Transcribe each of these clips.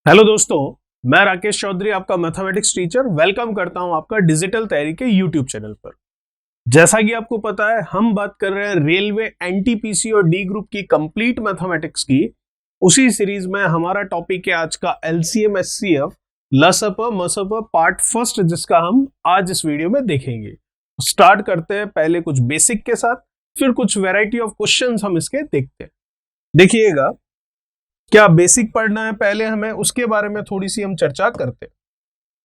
Hello दोस्तों, मैं राकेश चौधरी आपका मैथमेटिक्स टीचर वेलकम करता हूं आपका डिजिटल तैयारी के यूट्यूब चैनल पर। जैसा कि आपको पता है, हम बात कर रहे हैं रेलवे एनटीपीसी और डी ग्रुप की कंप्लीट मैथमेटिक्स की। उसी सीरीज में हमारा टॉपिक है आज का एलसीएम एचसीएफ लसअप मसअप पार्ट फर्स्ट, जिसका हम आज इस वीडियो में देखेंगे। स्टार्ट करते हैं पहले कुछ बेसिक के साथ, फिर कुछ वेराइटी ऑफ क्वेश्चंस हम इसके देखते हैं। देखिएगा, क्या बेसिक पढ़ना है पहले हमें, उसके बारे में थोड़ी सी हम चर्चा करते हैं।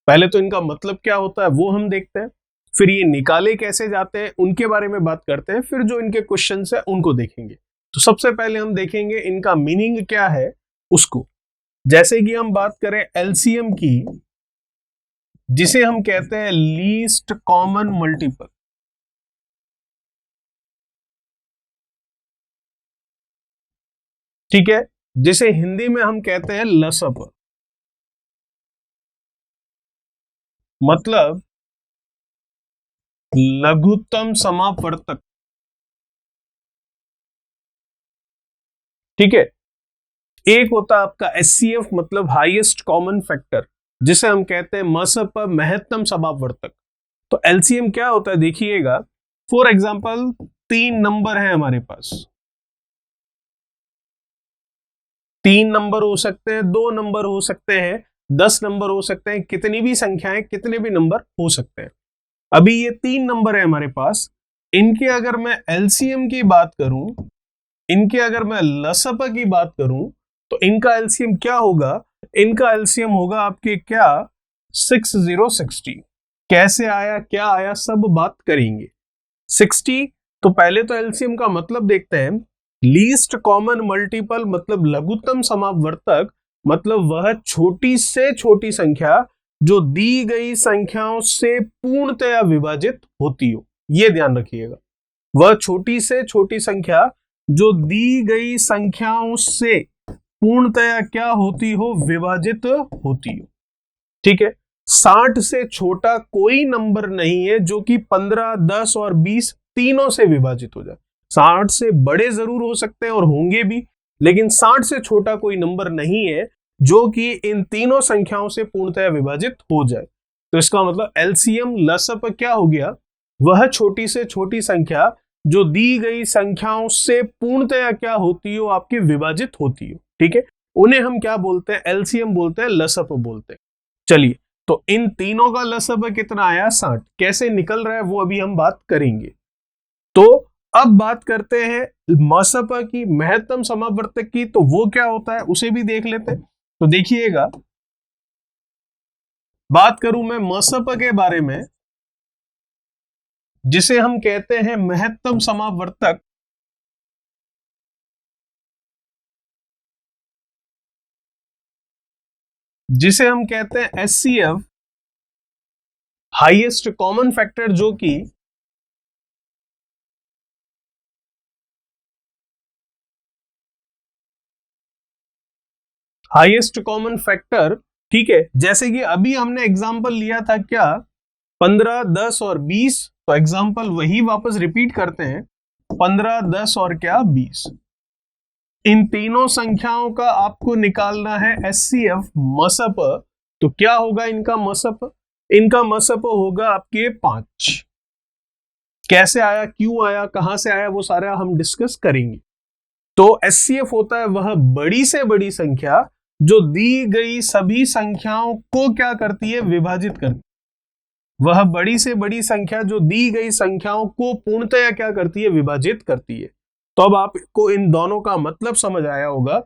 पहले तो इनका मतलब क्या होता है वो हम देखते हैं, फिर ये निकाले कैसे जाते हैं उनके बारे में बात करते हैं, फिर जो इनके क्वेश्चंस है उनको देखेंगे। तो सबसे पहले हम देखेंगे इनका मीनिंग क्या है उसको। जैसे कि हम बात करें एलसीएम की, जिसे हम कहते हैं लीस्ट कॉमन मल्टीपल। ठीक है, जिसे हिंदी में हम कहते हैं लसअप, मतलब लघुत्तम समापवर्तक। ठीक है, एक होता है आपका एचसीएफ मतलब हाईएस्ट कॉमन फैक्टर, जिसे हम कहते हैं मसअप महत्तम समापवर्तक। तो एलसीएम क्या होता है देखिएगा, फॉर एग्जांपल 3 नंबर है हमारे पास, 3 नंबर हो सकते हैं, 2 नंबर हो सकते हैं, 10 नंबर हो सकते हैं, कितनी भी संख्याएं, कितने भी नंबर हो सकते हैं। अभी ये 3 नंबर है हमारे पास, इनके अगर मैं एलसीएम की बात करूं, इनके अगर मैं लसअप की बात करूं, तो इनका एलसीएम क्या होगा? इनका एलसीएम होगा आपके क्या 6060। कैसे आया, क्या आया, सब बात करेंगे। 60, तो पहले तो एलसीएम का मतलब देखते हैं। लीस्ट कॉमन मल्टीपल मतलब लघुत्तम समापवर्तक, मतलब वह छोटी से छोटी संख्या जो दी गई संख्याओं से पूर्णतया विभाजित होती हो। यह ध्यान रखिएगा, वह छोटी से छोटी संख्या जो दी गई संख्याओं से पूर्णतया क्या होती हो, विभाजित होती हो। ठीक है, 60 से छोटा कोई नंबर नहीं है जो कि 15, 10 और 20 तीनों से विभाजित हो जाए। 60 से बड़े जरूर हो सकते हैं और होंगे भी, लेकिन 60 से छोटा कोई नंबर नहीं है जो कि इन तीनों संख्याओं से पूर्णतया विभाजित हो जाए। तो इसका मतलब एलसीएम लसअप क्या हो गया? वह छोटी से छोटी संख्या जो दी गई संख्याओं से पूर्णतया क्या होती हो, आपकी विभाजित होती हो। ठीक है, उन्हें हम क्या बोलते हैं? एलसीएम बोलते हैं, लसअप बोलते हैं। चलिए, तो इन तीनों का लसअप कितना आया? 60। कैसे निकल रहा है वो अभी हम बात करेंगे। तो अब बात करते हैं मसअप की, महत्तम समापवर्तक की। तो वो क्या होता है उसे भी देख लेते हैं। तो देखिएगा, बात करूं मैं मसअप के बारे में, जिसे हम कहते हैं महत्तम समापवर्तक, जिसे हम कहते हैं एचसीएफ हाईएस्ट कॉमन फैक्टर, जो कि हाईएस्ट कॉमन फैक्टर। ठीक है, जैसे कि अभी हमने एग्जांपल लिया था क्या, 15, 10 और 20। तो एग्जांपल वही वापस रिपीट करते हैं, 15, 10 और क्या 20। इन तीनों संख्याओं का आपको निकालना है एचसीएफ मसअप। तो क्या होगा इनका मसअप? इनका मसअप होगा आपके 5। कैसे आया, क्यों आया, कहां से आया, वो सारा हम डिस्कस करेंगे। तो एचसीएफ होता है वह बड़ी से बड़ी संख्या जो दी गई सभी संख्याओं को क्या करती है, विभाजित करती है। वह बड़ी से बड़ी संख्या जो दी गई संख्याओं को पूर्णतया क्या करती है, विभाजित करती है। तो अब आपको इन दोनों का मतलब समझ आया होगा।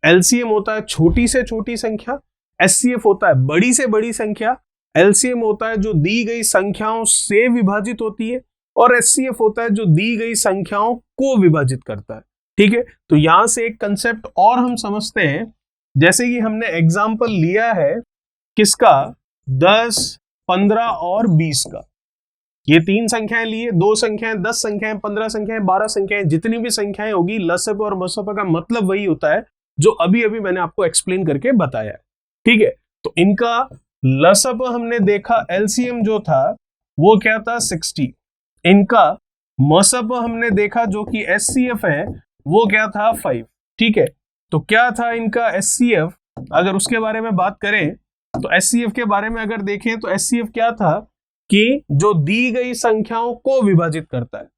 एलसीएम होता है छोटी से छोटी संख्या, एचसीएफ होता है बड़ी से बड़ी संख्या। एलसीएम होता है जो दी गई संख्याओं से विभाजित होती है, और एचसीएफ होता है जो दी गई संख्याओं को विभाजित करता है। ठीक है, तो यहां से एक कंसेप्ट और हम समझते हैं। जैसे कि हमने एग्जाम्पल लिया है किसका, 10, 15 और 20 का। ये 3 संख्याएं लिए, 2 संख्याएं, 10 संख्याएं, 15 संख्याएं, 12 संख्याएं, जितनी भी संख्याएं होगी, लसअप और मसअप का मतलब वही होता है जो अभी अभी मैंने आपको एक्सप्लेन करके बताया है। ठीक है, तो इनका लसअप हमने देखा, एलसीएम जो था वो क्या था, 60। इनका मसअप हमने देखा जो कि एचसीएफ है, वो क्या था, 5। ठीक है, तो क्या था इनका एचसीएफ, अगर उसके बारे में बात करें तो एचसीएफ के बारे में अगर देखें तो एचसीएफ क्या था कि जो दी गई संख्याओं को विभाजित करता है।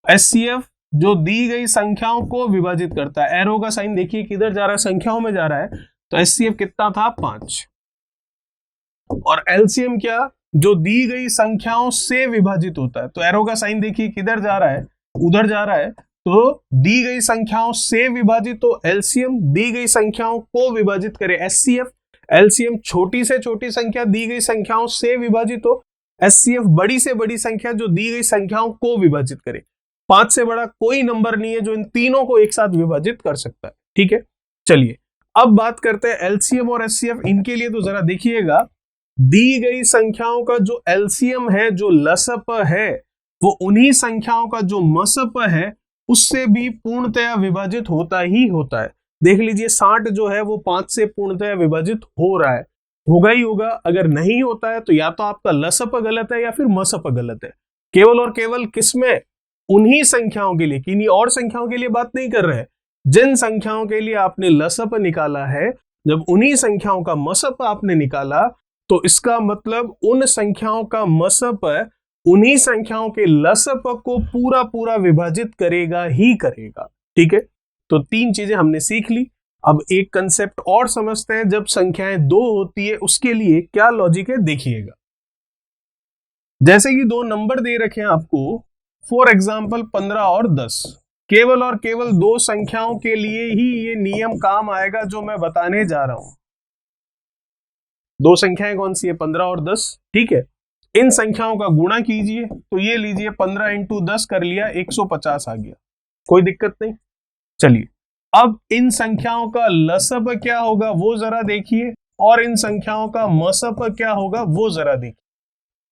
एचसीएफ जो दी गई संख्याओं को विभाजित करता है। एरो का साइन देखिए किधर जा रहा है, संख्याओं में जा रहा है, तो एचसीएफ कितना था 5। और एलसीएम क्या, जो दी गई संख्याओं से विभाजित होता है। तो एरो का साइन देखिए किधर जा रहा है, उधर जा रहा है, तो दी गई संख्याओं से विभाजित, तो एलसीएम दी गई संख्याओं को विभाजित करे एचसीएफ। एलसीएम छोटी से छोटी संख्या दी गई संख्याओं से विभाजित हो, एचसीएफ बड़ी से बड़ी संख्या जो दी गई संख्याओं को विभाजित करे। 5 से बड़ा कोई नंबर नहीं है जो इन तीनों को एक साथ विभाजित कर सकता है। ठीक है, चलिए अब बात करते हैं एलसीएम और एचसीएफ। इनके लिए तो जरा देखिएगा, दी गई संख्याओं का जो एलसीएम है, जो लसअ है, वो उन्हीं संख्याओं का जो मसअ है उससे भी पूर्णतया विभाजित होता ही होता है। देख लीजिए 60 जो है वो 5 से पूर्णतया विभाजित हो रहा है, होगा ही होगा। अगर नहीं होता है तो या तो आपका लसअ गलत है या फिर मसअ गलत है। केवल और केवल किसमें, उन्हीं संख्याओं के लिए, किन्हीं और संख्याओं के लिए बात नहीं कर रहे हैं। जिन संख्याओं के लिए आपने लसअ निकाला है, जब उन्हीं संख्याओं का मसअ आपने निकाला तो इसका मतलब उन संख्याओं का मसअ उन्हीं संख्याओं के लसअ को पूरा पूरा विभाजित करेगा ही करेगा। ठीक है, तो 3 चीजें हमने सीख ली। अब एक कंसेप्ट और समझते हैं, जब संख्याएं 2 होती है उसके लिए क्या लॉजिक है देखिएगा। जैसे कि 2 नंबर दे रखे हैं आपको, फॉर एग्जाम्पल 15 और 10, केवल और केवल 2 संख्याओं के लिए ही ये नियम काम आएगा जो मैं बताने जा रहा हूं। 2 संख्याएं कौन सी है, 15 और 10। ठीक है, इन संख्याओं का गुणा कीजिए, तो ये लीजिए 15 इंटू 10 कर लिया, 150 आ गया, कोई दिक्कत नहीं। चलिए अब इन संख्याओं का लसअ क्या होगा वो जरा देखिए, और इन संख्याओं का मसअ क्या होगा वो जरा देखिए।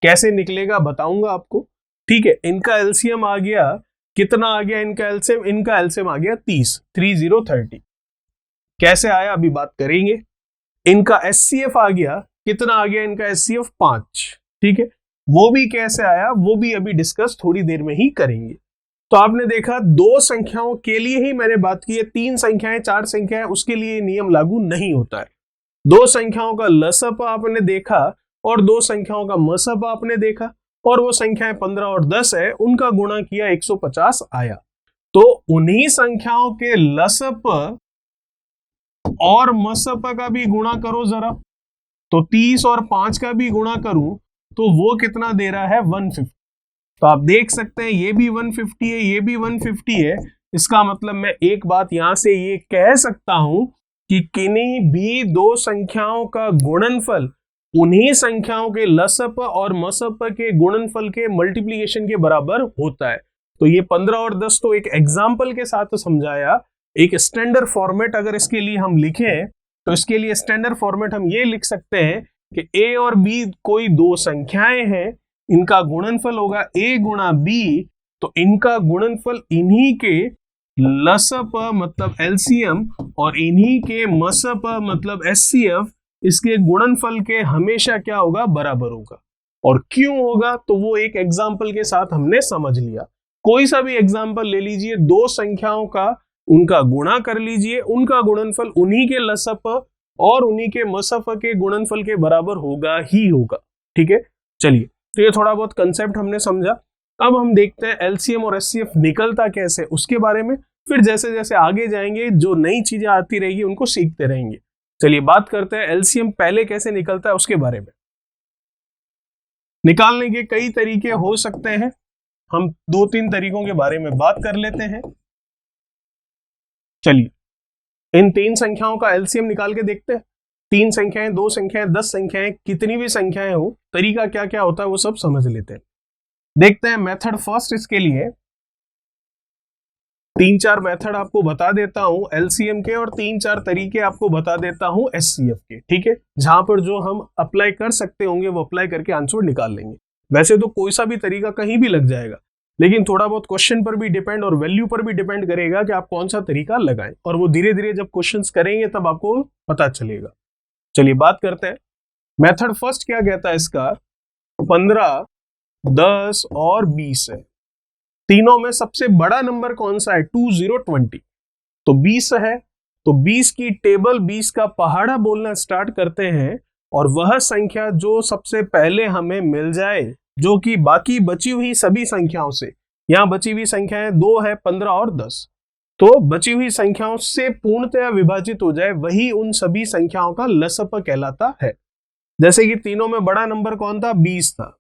कैसे निकलेगा बताऊंगा आपको। ठीक है, इनका एलसीएम आ गया, कितना आ गया इनका एलसीएम, इनका एलसीएम आ गया 30, 30। कैसे आया अभी बात करेंगे। इनका एचसीएफ आ गया, कितना आ गया इनका एचसीएफ 5। ठीक है, वो भी कैसे आया वो भी अभी डिस्कस थोड़ी देर में ही करेंगे। तो आपने देखा 2 संख्याओं के लिए ही मैंने बात की है, 3 संख्याएं 4 संख्याएं उसके लिए नियम लागू नहीं होता है। 2 संख्याओं का लसअ आपने देखा और 2 संख्याओं का मसअ आपने देखा, और वो संख्याएं 15 और 10 है, उनका गुणा किया 150 आया। तो उन्हीं संख्याओं के लसअ और मसअ का भी गुणा करो जरा, तो 30 और 5 का भी गुणा करूं तो वो कितना दे रहा है 150। तो आप देख सकते हैं ये भी 150 है, ये भी 150 है। इसका मतलब मैं एक बात यहां से ये कह सकता हूं कि किन्हीं भी 2 संख्याओं का गुणनफल उन्हीं संख्याओं के लसअ और मसअ के गुणनफल के मल्टीप्लिकेशन के बराबर होता है। तो ये 15 और 10 तो एक एग्जाम्पल के साथ समझाया। एक स्टैंडर्ड फॉर्मेट अगर इसके लिए हम लिखें तो इसके लिए स्टैंडर्ड फॉर्मेट हम ये लिख सकते हैं कि ए और बी कोई 2 संख्याएं हैं, इनका गुणनफल होगा ए गुणा बी, तो इनका गुणनफल इन्हीं के लसअ मतलब एलसीएम और इन्हीं के मसअ मतलब एचसीएफ, इसके गुणनफल के हमेशा क्या होगा, बराबर होगा। और क्यों होगा तो वो एक एग्जाम्पल के साथ हमने समझ लिया। कोई सा भी एग्जाम्पल ले लीजिए, 2 संख्याओं का उनका गुणा कर लीजिए, उनका गुणनफल उन्हीं के लसअ और उन्हीं के मसअ के गुणनफल के बराबर होगा ही होगा। ठीक है, चलिए तो ये थोड़ा बहुत कंसेप्ट हमने समझा। अब हम देखते हैं एलसीएम और एचसीएफ निकलता कैसे उसके बारे में, फिर जैसे जैसे आगे जाएंगे जो नई चीजें आती रहेगी उनको सीखते रहेंगे। चलिए बात करते हैं एलसीएम पहले कैसे निकलता है उसके बारे में। निकालने के कई तरीके हो सकते हैं, हम 2-3 तरीकों के बारे में बात कर लेते हैं। चलिए इन 3 संख्याओं का एलसीएम निकाल के देखते हैं। 3 संख्याएं, 2 संख्याएं, 10 संख्याएं, कितनी भी संख्याएं हो, तरीका क्या क्या होता है वो सब समझ लेते हैं। देखते हैं मेथड फर्स्ट। इसके लिए 3-4 मेथड आपको बता देता हूं एलसीएम के, और 3-4 तरीके आपको बता देता हूं एचसीएफ के। ठीक है, जहां पर जो हम अप्लाई कर सकते होंगे वो अप्लाई करके आंसर निकाल लेंगे। वैसे तो कोई सा भी तरीका कहीं भी लग जाएगा, लेकिन थोड़ा बहुत क्वेश्चन पर भी डिपेंड और वैल्यू पर भी डिपेंड करेगा कि आप कौन सा तरीका लगाएं, और वो धीरे धीरे जब क्वेश्चंस करेंगे तब आपको पता चलेगा। चलिए बात करते हैं मेथड फर्स्ट क्या कहता है इसका। 15, 10 और 20 है, तीनों में सबसे बड़ा नंबर कौन सा है, 20, 20। तो 20 है तो 20 की टेबल, 20 का पहाड़ा बोलना स्टार्ट करते हैं और वह संख्या जो सबसे पहले हमें मिल जाए, जो कि बाकी बची हुई सभी संख्याओं से, यहां बची हुई संख्याएं 2 है, 15 और 10, तो बची हुई संख्याओं से पूर्णतया विभाजित हो जाए, वही उन सभी संख्याओं का लसप कहलाता है। जैसे कि तीनों में बड़ा नंबर कौन था? 20 था।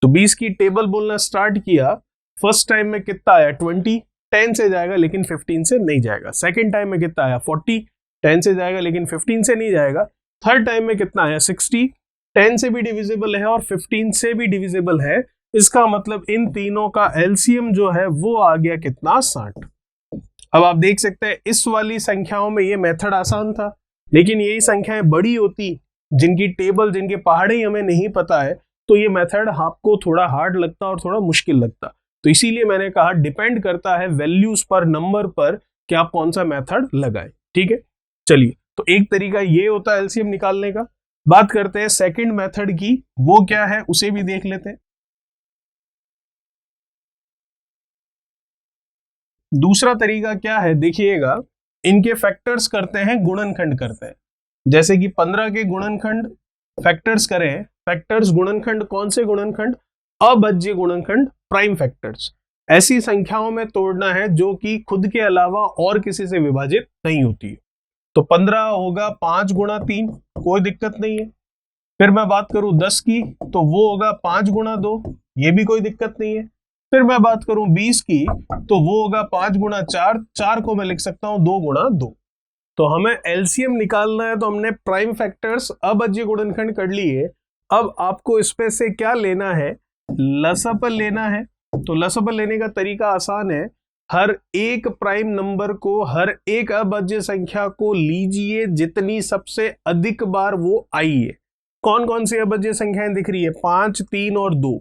तो 20 की टेबल बोलना स्टार्ट किया, फर्स्ट टाइम में कितना आया? 20, 10 से जाएगा लेकिन 15 से नहीं जाएगा। सेकेंड टाइम में कितना आया? 40, 10 से जाएगा लेकिन 15 से नहीं जाएगा। थर्ड टाइम में कितना आया? 60, 10 से भी डिविजिबल है और 15 से भी डिविजिबल है। इसका मतलब इन तीनों का एलसीएम जो है वो आ गया कितना? 60। अब आप देख सकते हैं इस वाली संख्याओं में ये मेथड आसान था, लेकिन यही संख्याएं बड़ी होती, जिनकी टेबल, जिनके पहाड़े ही हमें नहीं पता है, तो ये मेथड आपको थोड़ा हार्ड लगता और थोड़ा मुश्किल लगता। तो इसीलिए मैंने कहा डिपेंड करता है वैल्यूज पर, नंबर पर, कि आप कौन सा मेथड लगाए। ठीक है, चलिए, तो एक तरीका ये होता है एलसीएम निकालने का। बात करते हैं सेकंड मेथड की, वो क्या है उसे भी देख लेते हैं। दूसरा तरीका क्या है देखिएगा, इनके फैक्टर्स करते हैं, गुणनखंड करते हैं। जैसे कि 15 के गुणनखंड फैक्टर्स करें, फैक्टर्स गुणनखंड, कौन से गुणनखंड? अभाज्य गुणनखंड, प्राइम फैक्टर्स। ऐसी संख्याओं में तोड़ना है जो कि खुद के अलावा और किसी से विभाजित नहीं होती है। तो 15 होगा 5 गुणा 3, कोई दिक्कत नहीं है। फिर मैं बात करूं 10 की, तो वो होगा 5 गुणा 2, ये भी कोई दिक्कत नहीं है। फिर मैं बात करूं 20 की, तो वो होगा 5 गुणा 4, 4 को मैं लिख सकता हूं 2 गुणा 2। तो हमें एलसीएम निकालना है, तो हमने प्राइम फैक्टर्स, अभाज्य गुणनखंड कर लिए। अब आपको इसमें से क्या लेना है? लसअप लेना है। तो लसअप लेने का तरीका आसान है, हर एक प्राइम नंबर को, हर एक अभाज्य संख्या को लीजिए जितनी सबसे अधिक बार वो आई है। कौन कौन सी अभाज्य संख्याएं दिख रही है? 5, 3 और 2।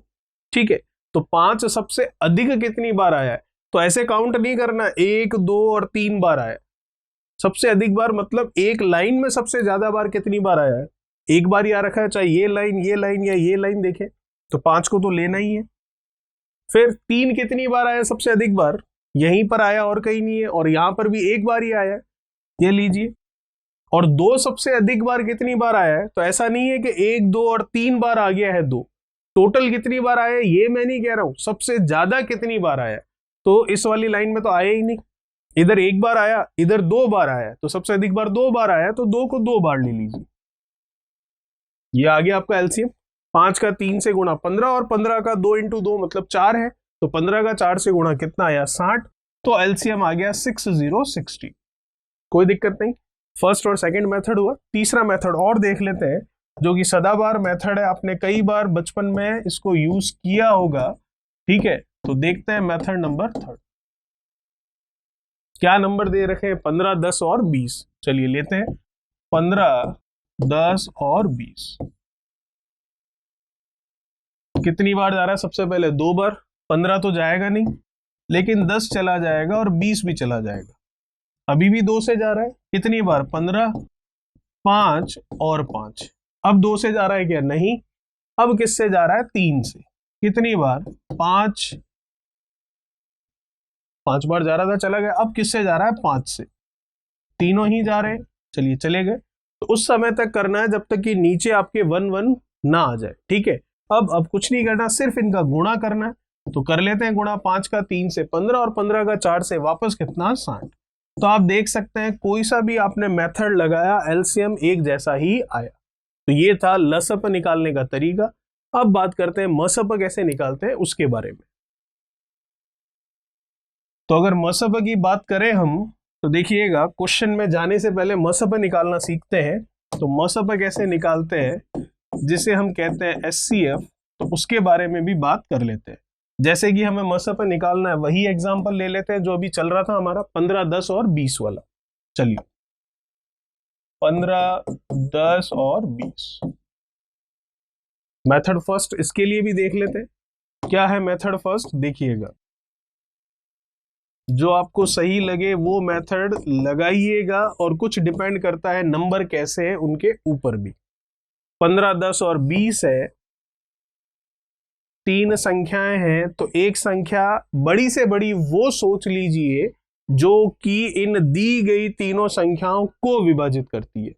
ठीक है, तो 5 सबसे अधिक कितनी बार आया है? तो ऐसे काउंट नहीं करना 1, 2 और 3 बार आया। सबसे अधिक बार मतलब एक लाइन में सबसे ज्यादा बार कितनी बार आया है? एक बार ही आ रखा है, चाहे ये लाइन या ये लाइन देखें, तो 5 को तो लेना ही है। फिर 3 कितनी बार आया सबसे अधिक बार? यहीं पर आया और कहीं नहीं है, और यहां पर भी एक बार ही आया है, ये लीजिए। और 2 सबसे अधिक बार कितनी बार आया है? तो ऐसा नहीं है कि 1, 2 और 3 बार आ गया है 2, टोटल कितनी बार आया है ये मैं नहीं कह रहा हूं, सबसे ज्यादा कितनी बार आया है। तो इस वाली लाइन में तो आया ही नहीं, इधर एक बार आया, इधर 2 बार आया, तो सबसे अधिक बार 2 बार आया, तो 2 को 2 बार ले लीजिए। ये आ गया आपका एलसीएम। 5 का 3 से गुणा 15 और 15 का 2 इंटू 2 मतलब 4 है, तो 15 का 4 से गुणा कितना आया? 60। तो एलसीएम आ गया 6060। कोई दिक्कत नहीं, फर्स्ट और सेकंड मेथड हुआ। तीसरा मेथड और देख लेते हैं, जो कि सदाबहार मेथड है, आपने कई बार बचपन में इसको यूज किया होगा। ठीक है, तो देखते हैं मेथड नंबर 3। क्या नंबर दे रखे हैं? 15, 10 और 20। चलिए लेते हैं 15, 10 और 20। कितनी बार जा रहा है? सबसे पहले 2 बार। 15 तो जाएगा नहीं, लेकिन 10 चला जाएगा और 20 भी चला जाएगा। अभी भी 2 से जा रहा है, कितनी बार? 15, 5 और 5। अब 2 से जा रहा है क्या? नहीं। अब किससे जा रहा है? 3 से। कितनी बार? 5 बार जा रहा था, चला गया। अब किससे जा रहा है? 5 से। तीनों ही जा रहे हैं, चलिए चले गए। तो उस समय तक करना है जब तक कि नीचे आपके 1 1 ना आ जाए। ठीक है, अब कुछ नहीं करना, सिर्फ इनका गुणा करना है। तो कर लेते हैं गुणा। 5 का 3 से 15 और 15 का 4 से वापस कितना? 60। तो आप देख सकते हैं कोई सा भी आपने मेथड लगाया, एलसीएम एक जैसा ही आया। तो ये था लसअप निकालने का तरीका। अब बात करते हैं मसअप कैसे निकालते हैं उसके बारे में। तो अगर मसअप की बात करें हम, तो देखिएगा क्वेश्चन में जाने से पहले मसअप निकालना सीखते हैं। तो मसअप कैसे निकालते हैं, जिसे हम कहते हैं एचसीएफ, तो उसके बारे में भी बात कर लेते हैं। जैसे कि हमें मसअप निकालना है, वही एग्जांपल ले लेते हैं जो अभी चल रहा था हमारा 15, 10 और 20 वाला। चलिए 15, 10 और 20 मेथड फर्स्ट, इसके लिए भी देख लेते हैं क्या है मेथड फर्स्ट। देखिएगा जो आपको सही लगे वो मेथड लगाइएगा, और कुछ डिपेंड करता है नंबर कैसे है उनके ऊपर भी। 15, 10 और 20 है, 3 संख्याएं हैं, तो एक संख्या बड़ी से बड़ी वो सोच लीजिए जो कि इन दी गई तीनों संख्याओं को विभाजित करती है।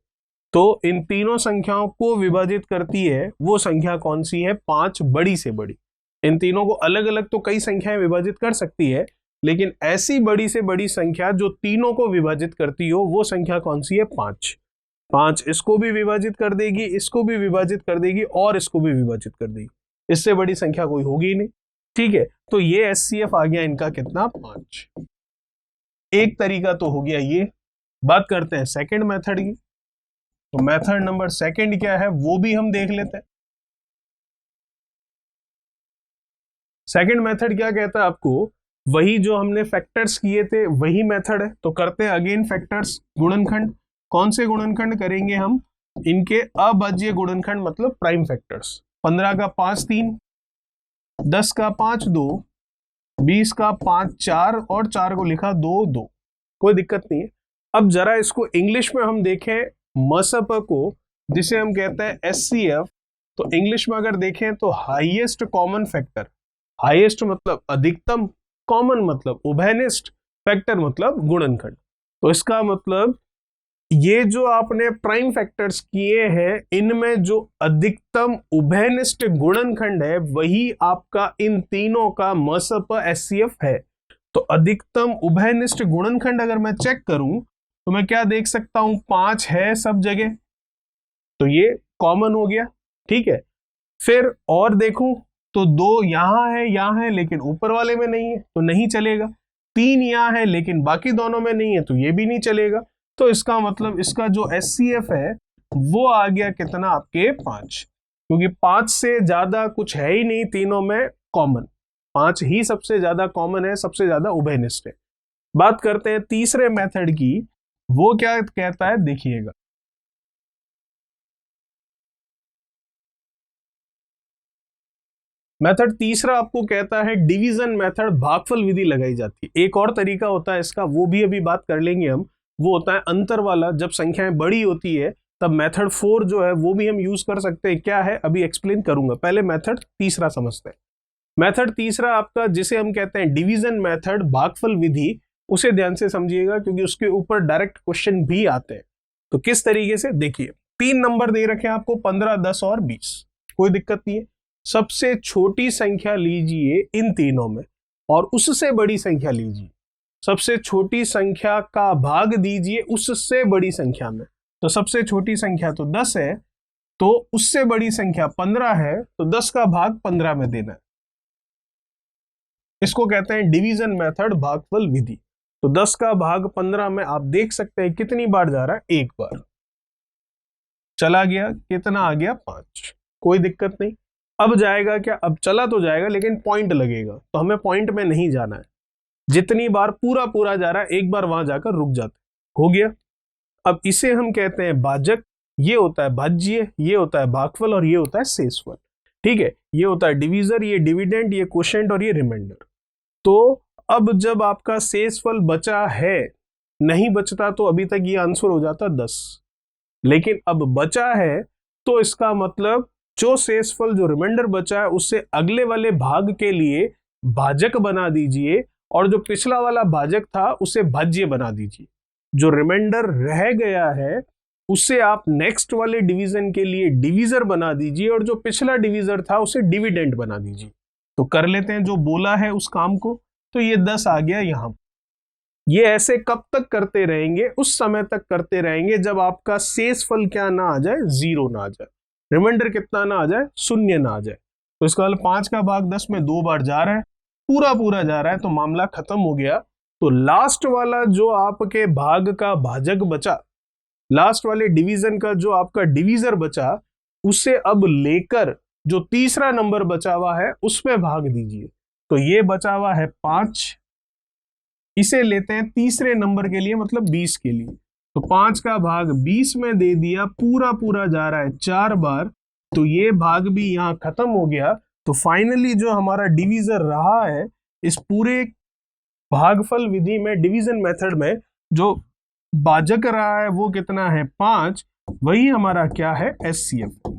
तो इन तीनों संख्याओं को विभाजित करती है वो संख्या कौन सी है? 5 बड़ी से बड़ी। इन तीनों को अलग अलग तो कई संख्याएं विभाजित कर सकती है, लेकिन ऐसी बड़ी से बड़ी संख्या जो तीनों को विभाजित करती हो वो संख्या कौन सी है? 5। 5 इसको भी विभाजित कर देगी, इसको भी विभाजित कर देगी और इसको भी विभाजित कर देगी। इससे बड़ी संख्या कोई होगी ही नहीं। ठीक है, तो ये एचसीएफ आ गया इनका कितना? 5। एक तरीका तो हो गया ये। बात करते हैं सेकंड मेथड की। तो मेथड नंबर सेकंड क्या है वो भी हम देख लेते हैं। सेकंड मेथड क्या कहता है आपको? वही जो हमने फैक्टर्स किए थे वही मेथड है। तो करते हैं अगेन फैक्टर्स, गुणनखंड। कौन से गुणनखंड करेंगे हम? इनके अभाज्य गुणनखंड, मतलब प्राइम फैक्टर्स। 15 का 5 3, 10 का 5 2, 20 का 5 4 और 4 को लिखा 2 2। कोई दिक्कत नहीं है। अब जरा इसको इंग्लिश में हम देखें मसप को, जिसे हम कहते हैं एचसीएफ। तो इंग्लिश में अगर देखें तो हाईएस्ट कॉमन फैक्टर। हाईएस्ट मतलब अधिकतम, कॉमन मतलब उभयनिष्ठ, फैक्टर मतलब गुणनखंड। तो इसका मतलब ये जो आपने प्राइम फैक्टर्स किए हैं इनमें जो अधिकतम उभयनिष्ठ गुणनखंड है वही आपका इन तीनों का मसप एचसीएफ है। तो अधिकतम उभयनिष्ठ गुणनखंड अगर मैं चेक करूं तो मैं क्या देख सकता हूं? 5 है सब जगह, तो ये कॉमन हो गया। ठीक है, फिर और देखूं तो 2 यहां है लेकिन ऊपर वाले में नहीं है, तो नहीं चलेगा। 3 यहां है लेकिन बाकी दोनों में नहीं है, तो ये भी नहीं चलेगा। तो इसका मतलब इसका जो एचसीएफ है वो आ गया कितना? आपके 5, क्योंकि 5 से ज्यादा कुछ है ही नहीं तीनों में कॉमन। 5 ही सबसे ज्यादा कॉमन है, सबसे ज्यादा उभयनिष्ठ है। बात करते हैं तीसरे मेथड की। वो क्या कहता है देखिएगा। मेथड तीसरा आपको कहता है डिवीजन मेथड, भागफल विधि लगाई जाती है। एक और तरीका होता है इसका, वो भी अभी बात कर लेंगे हम। वो होता है अंतर वाला। जब संख्याएं बड़ी होती है तब मेथड 4 जो है वो भी हम यूज कर सकते हैं। क्या है अभी एक्सप्लेन करूंगा, पहले मेथड तीसरा समझते हैं। मेथड तीसरा आपका जिसे हम कहते हैं डिवीजन मेथड, भागफल विधि, उसे ध्यान से समझिएगा क्योंकि उसके ऊपर डायरेक्ट क्वेश्चन भी आते हैं। तो किस तरीके से देखिए, 3 नंबर दे रखे हैं आपको, 15 10 और 20। कोई दिक्कत नहीं है। सबसे छोटी संख्या लीजिए इन तीनों में और उससे बड़ी संख्या लीजिए। सबसे छोटी संख्या का भाग दीजिए उससे बड़ी संख्या में। तो सबसे छोटी संख्या तो 10 है, तो उससे बड़ी संख्या 15 है, तो 10 का भाग 15 में देना है। इसको कहते हैं डिवीजन मेथड, भागफल विधि। तो 10 का भाग 15 में आप देख सकते हैं कितनी बार जा रहा है? एक बार चला गया। कितना आ गया? 5। कोई दिक्कत नहीं। अब जाएगा क्या? अब चला तो जाएगा लेकिन पॉइंट लगेगा, तो हमें पॉइंट में नहीं जाना है। जितनी बार पूरा पूरा जा रहा है एक बार वहां जाकर रुक जाते। हो गया। अब इसे हम कहते हैं भाजक, ये होता है भाज्य, ये होता है भागफल और ये होता है शेषफल। ठीक है, ये होता है डिवीजर, ये डिविडेंड, ये क्वोशिएंट और ये रिमाइंडर। तो अब जब आपका शेषफल बचा है, नहीं बचता तो अभी तक ये आंसर हो जाता 10, लेकिन अब बचा है तो इसका मतलब जो शेषफल, जो रिमाइंडर बचा है उससे अगले वाले भाग के लिए भाजक बना दीजिए और जो पिछला वाला भाजक था उसे भाज्य बना दीजिए। जो रिमाइंडर रह गया है उसे आप नेक्स्ट वाले डिवीजन के लिए डिवीजर बना दीजिए और जो पिछला डिवीजर था उसे डिविडेंड बना दीजिए। तो कर लेते हैं जो बोला है उस काम को। तो ये 10 आ गया यहां। ये ऐसे कब तक करते रहेंगे? उस समय तक करते रहेंगे जब आपका शेषफल क्या ना आ जाए? 0 ना आ जाए, रिमाइंडर कितना ना आ जाए? 0 ना आ जाए। तो इसका मतलब 5 का भाग 10 में 2 बार जा रहा है, पूरा पूरा जा रहा है, तो मामला खत्म हो गया। तो लास्ट वाला जो आपके भाग का भाजक बचा, लास्ट वाले डिवीजन का जो आपका डिवीजर बचा, उसे अब लेकर जो तीसरा नंबर बचा हुआ है उसमें भाग दीजिए। तो ये बचा हुआ है 5, इसे लेते हैं तीसरे नंबर के लिए, मतलब 20 के लिए। तो 5 का भाग 20 में दे दिया, पूरा पूरा जा रहा है 4 बार, तो ये भाग भी यहां खत्म हो गया। तो फाइनली जो हमारा डिवीजर रहा है इस पूरे भागफल विधि में, डिवीजन मेथड में, जो भाजक रहा है वो कितना है? 5। वही हमारा क्या है? एचसीएफ।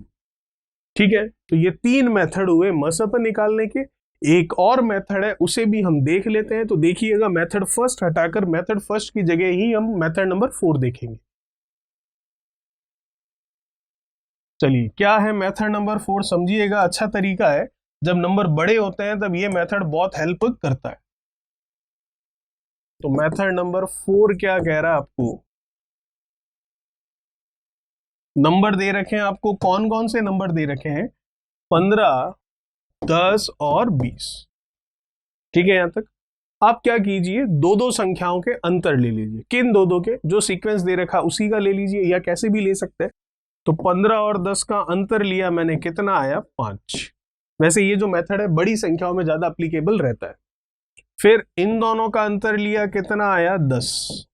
ठीक है, तो ये 3 मेथड हुए मसप निकालने के। एक और मेथड है, उसे भी हम देख लेते हैं। तो देखिएगा, मेथड फर्स्ट हटाकर मेथड फर्स्ट की जगह ही हम मेथड नंबर 4 देखेंगे। चलिए, क्या है मेथड नंबर 4, समझिएगा। अच्छा तरीका है, जब नंबर बड़े होते हैं तब ये मेथड बहुत हेल्प करता है। तो मेथड नंबर 4 क्या कह रहा है आपको, नंबर दे रखे हैं आपको। कौन कौन से नंबर दे रखे हैं? 15, 10 और 20। ठीक है, यहां तक। आप क्या कीजिए, दो दो संख्याओं के अंतर ले लीजिए। किन दो दो के? जो सीक्वेंस दे रखा उसी का ले लीजिए, या कैसे भी ले सकते हैं। तो 15 और 10 का अंतर लिया मैंने, कितना आया? 5। वैसे ये जो मेथड है बड़ी संख्याओं में ज्यादा एप्लीकेबल रहता है। फिर इन दोनों का अंतर लिया, कितना आया? 10।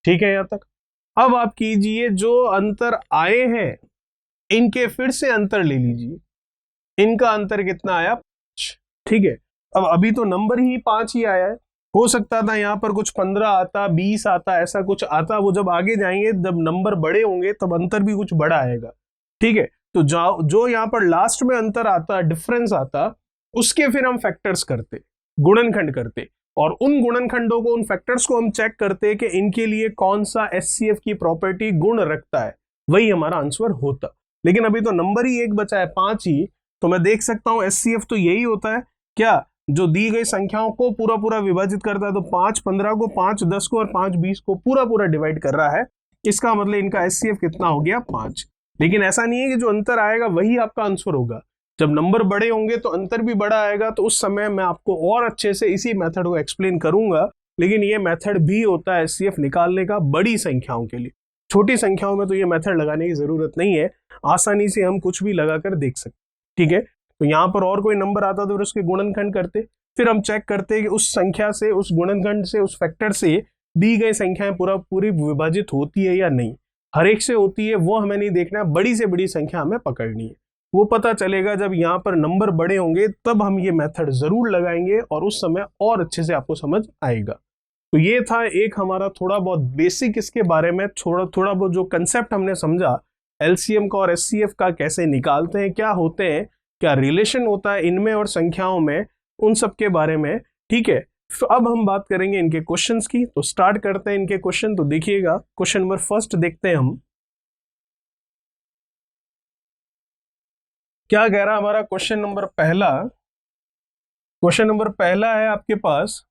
ठीक है, यहां तक। अब आप कीजिए, जो अंतर आए हैं इनके फिर से अंतर ले लीजिए। इनका अंतर कितना आया? 5। ठीक है, अब अभी तो नंबर ही 5 ही आया है। हो सकता था यहां पर कुछ 15 आता, 20 आता, ऐसा कुछ आता। वो जब आगे जाएंगे, जब नंबर बड़े होंगे तब अंतर भी कुछ बड़ा आएगा। ठीक है, तो जो यहां पर लास्ट में अंतर आता, डिफरेंस आता, उसके फिर हम फैक्टर्स करते, गुणनखंड करते, और उन गुणनखंडों को, उन फैक्टर्स को हम चेक करते कि इनके लिए कौन सा एचसीएफ की प्रॉपर्टी गुण रखता है, वही हमारा आंसर होता। लेकिन अभी तो नंबर ही एक बचा है, 5 ही। तो मैं देख सकता हूं एचसीएफ तो यही होता है क्या, जो दी गई संख्याओं को पूरा पूरा विभाजित करता है। तो 5 15 को, 5 10 को और 5 20 को पूरा पूरा डिवाइड कर रहा है। इसका मतलब इनका एचसीएफ कितना हो गया? 5। लेकिन ऐसा नहीं है कि जो अंतर आएगा वही आपका आंसर होगा। जब नंबर बड़े होंगे तो अंतर भी बड़ा आएगा। तो उस समय मैं आपको और अच्छे से इसी मेथड को एक्सप्लेन करूंगा। लेकिन ये मेथड भी होता है एचसीएफ निकालने का बड़ी संख्याओं के लिए। छोटी संख्याओं में तो ये मेथड लगाने की जरूरत नहीं है, आसानी से हम कुछ भी लगाकर देख सकते। ठीक है, तो यहाँ पर और कोई नंबर आता तो फिर उसके गुणनखंड करते, फिर हम चेक करते कि उस संख्या से, उस गुणनखंड से, उस फैक्टर से दी गई संख्याएं पूरी विभाजित होती है या नहीं। हर एक से होती है वो हमें नहीं देखना, बड़ी से बड़ी संख्या हमें पकड़नी है। वो पता चलेगा जब यहाँ पर नंबर बड़े होंगे, तब हम ये मेथड जरूर लगाएंगे और उस समय और अच्छे से आपको समझ आएगा। तो ये था एक हमारा थोड़ा बहुत बेसिक इसके बारे में, थोड़ा बहुत जो कंसेप्ट हमने समझा एलसीएम का और एचसीएफ का, कैसे निकालते हैं, क्या होते हैं, क्या रिलेशन होता है इनमें और संख्याओं में, उन सब के बारे में। ठीक है, तो अब हम बात करेंगे इनके क्वेश्चंस की। तो स्टार्ट करते हैं इनके क्वेश्चन। तो देखिएगा, क्वेश्चन नंबर फर्स्ट देखते हैं हम क्या कह रहा है हमारा क्वेश्चन नंबर पहला। क्वेश्चन नंबर पहला है आपके पास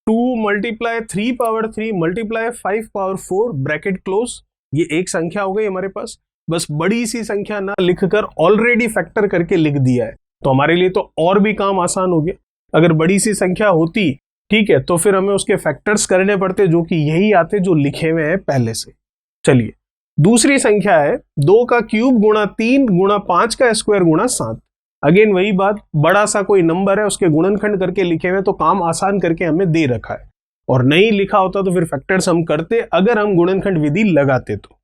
2 × 3 पावर 3 × 5 पावर 4 ब्रैकेट क्लोज। ये एक संख्या हो गई हमारे पास। बस बड़ी सी संख्या ना लिखकर ऑलरेडी फैक्टर करके लिख दिया है, तो हमारे लिए तो और भी काम आसान हो गया। अगर बड़ी सी संख्या होती, ठीक है, तो फिर हमें उसके फैक्टर्स करने पड़ते, जो कि यही आते जो लिखे हुए हैं पहले से। चलिए, दूसरी संख्या है 2 का क्यूब गुणा 3 गुणा 5 का स्क्वायर गुणा 7। अगेन वही बात, बड़ा सा कोई नंबर है, उसके गुणनखंड करके लिखे हुए, तो काम आसान करके हमें दे रखा है। और नहीं लिखा होता तो फिर फैक्टर्स हम करते, अगर हम गुणनखंड विधि लगाते तो।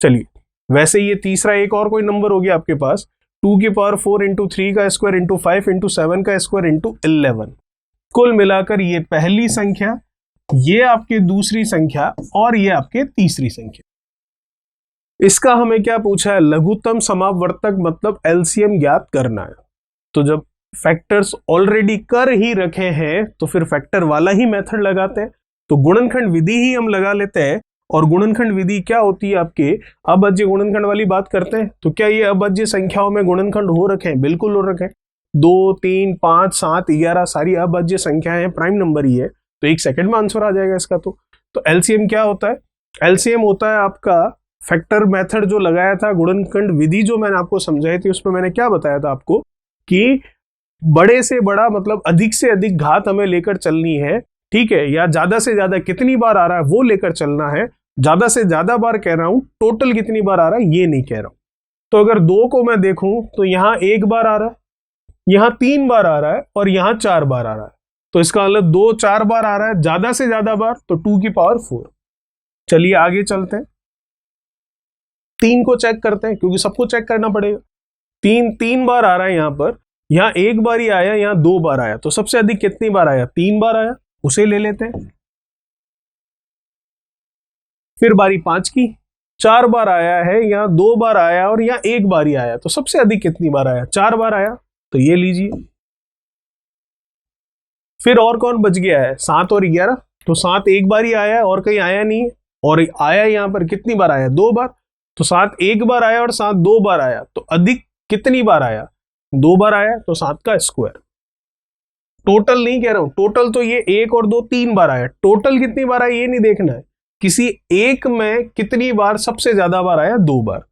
चलिए, वैसे ये तीसरा एक और कोई नंबर हो गया आपके पास 2 की पावर 4 × 3 का स्क्वायर × 5 × 7 का स्क्वायर × 11। कुल मिलाकर ये पहली संख्या, ये आपकी दूसरी संख्या और ये आपके तीसरी संख्या। इसका हमें क्या पूछा है? लघुत्तम समापवर्तक मतलब एलसीएम ज्ञात करना है। तो जब फैक्टर्स ऑलरेडी कर ही रखे हैं तो फिर फैक्टर वाला ही मेथड लगाते हैं। तो गुणनखंड विधि ही हम लगा लेते हैं। और गुणनखंड विधि क्या होती है आपके? अभाज्य गुणनखंड वाली बात करते हैं। तो क्या ये अभाज्य संख्याओं में गुणनखंड हो रखे हैं? बिल्कुल हो रखे हैं। 2 3 5 7 11 सारी अभाज्य संख्याएं हैं, प्राइम नंबर ही है। तो 1 सेकंड में आंसर आ जाएगा इसका। तो एलसीएम क्या होता है? एलसीएम होता है आपका फैक्टर मेथड जो लगाया था, गुणनखंड विधि जो मैंने आपको समझाई थी, उसमें मैंने क्या बताया था आपको कि बड़े से बड़ा मतलब अधिक से अधिक घात हमें लेकर चलनी है। ठीक है, या ज्यादा से ज्यादा कितनी बार आ रहा है वो लेकर चलना है। ज्यादा से ज्यादा बार कह रहा हूं, टोटल कितनी बार आ रहा है ये नहीं कह रहा हूं। तो अगर 2 को मैं देखूं तो यहां 1 बार आ रहा है, यहां 3 बार आ रहा है और यहां 4 बार आ रहा है। तो इसका मतलब 2 4 बार आ रहा है, ज्यादा से ज्यादा बार तो 2 की पावर 4। चलिए आगे चलते हैं, 3 को चेक करते हैं, क्योंकि सबको चेक करना पड़ेगा। 3 बार आ रहा है यहां पर, यहां 1 बार ही आया, यहां 2 बार आया। तो सबसे अधिक कितनी बार आया? 3 बार आया, उसे ले लेते हैं। फिर बारी 5 की, 4 बार आया है, यहां 2 बार आया और यहां 1 बार ही आया। तो सबसे अधिक कितनी बार आया? 4 बार आया, तो ये लीजिए। फिर और कौन बच गया है, 7 और 11, तो 7 एक बार ही आया है और कहीं आया नहीं है, और आया यहाँ पर कितनी बार आया, 2 बार, तो 7 एक बार आया और 7 2 बार आया, तो अधिक कितनी बार आया, 2 बार आया, तो 7 का स्क्वायर। टोटल नहीं कह रहा हूं, टोटल तो ये 1 और 2 3 बार आया, टोटल कितनी बार आया ये नहीं देखना है, किसी एक में कितनी बार सबसे ज्यादा बार आया, 2 बार।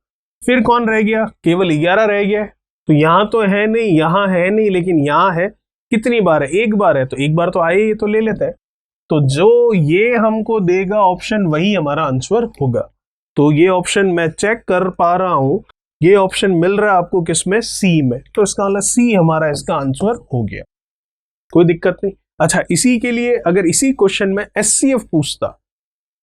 फिर कौन रह गया, केवल 11 रह गया, तो यहां तो है नहीं, यहां है नहीं, लेकिन यहां है, कितनी बार है, एक बार है, तो एक बार तो आए, ये तो ले लेते हैं, तो जो ये हमको देगा ऑप्शन वही हमारा आंसर होगा। तो ये ऑप्शन मैं चेक कर पा रहा हूं, ये ऑप्शन मिल रहा है आपको किसमें, सी में, तो इसका मतलब सी हमारा इसका आंसर हो गया, कोई दिक्कत नहीं। अच्छा, इसी के लिए अगर इसी क्वेश्चन में एचसीएफ पूछता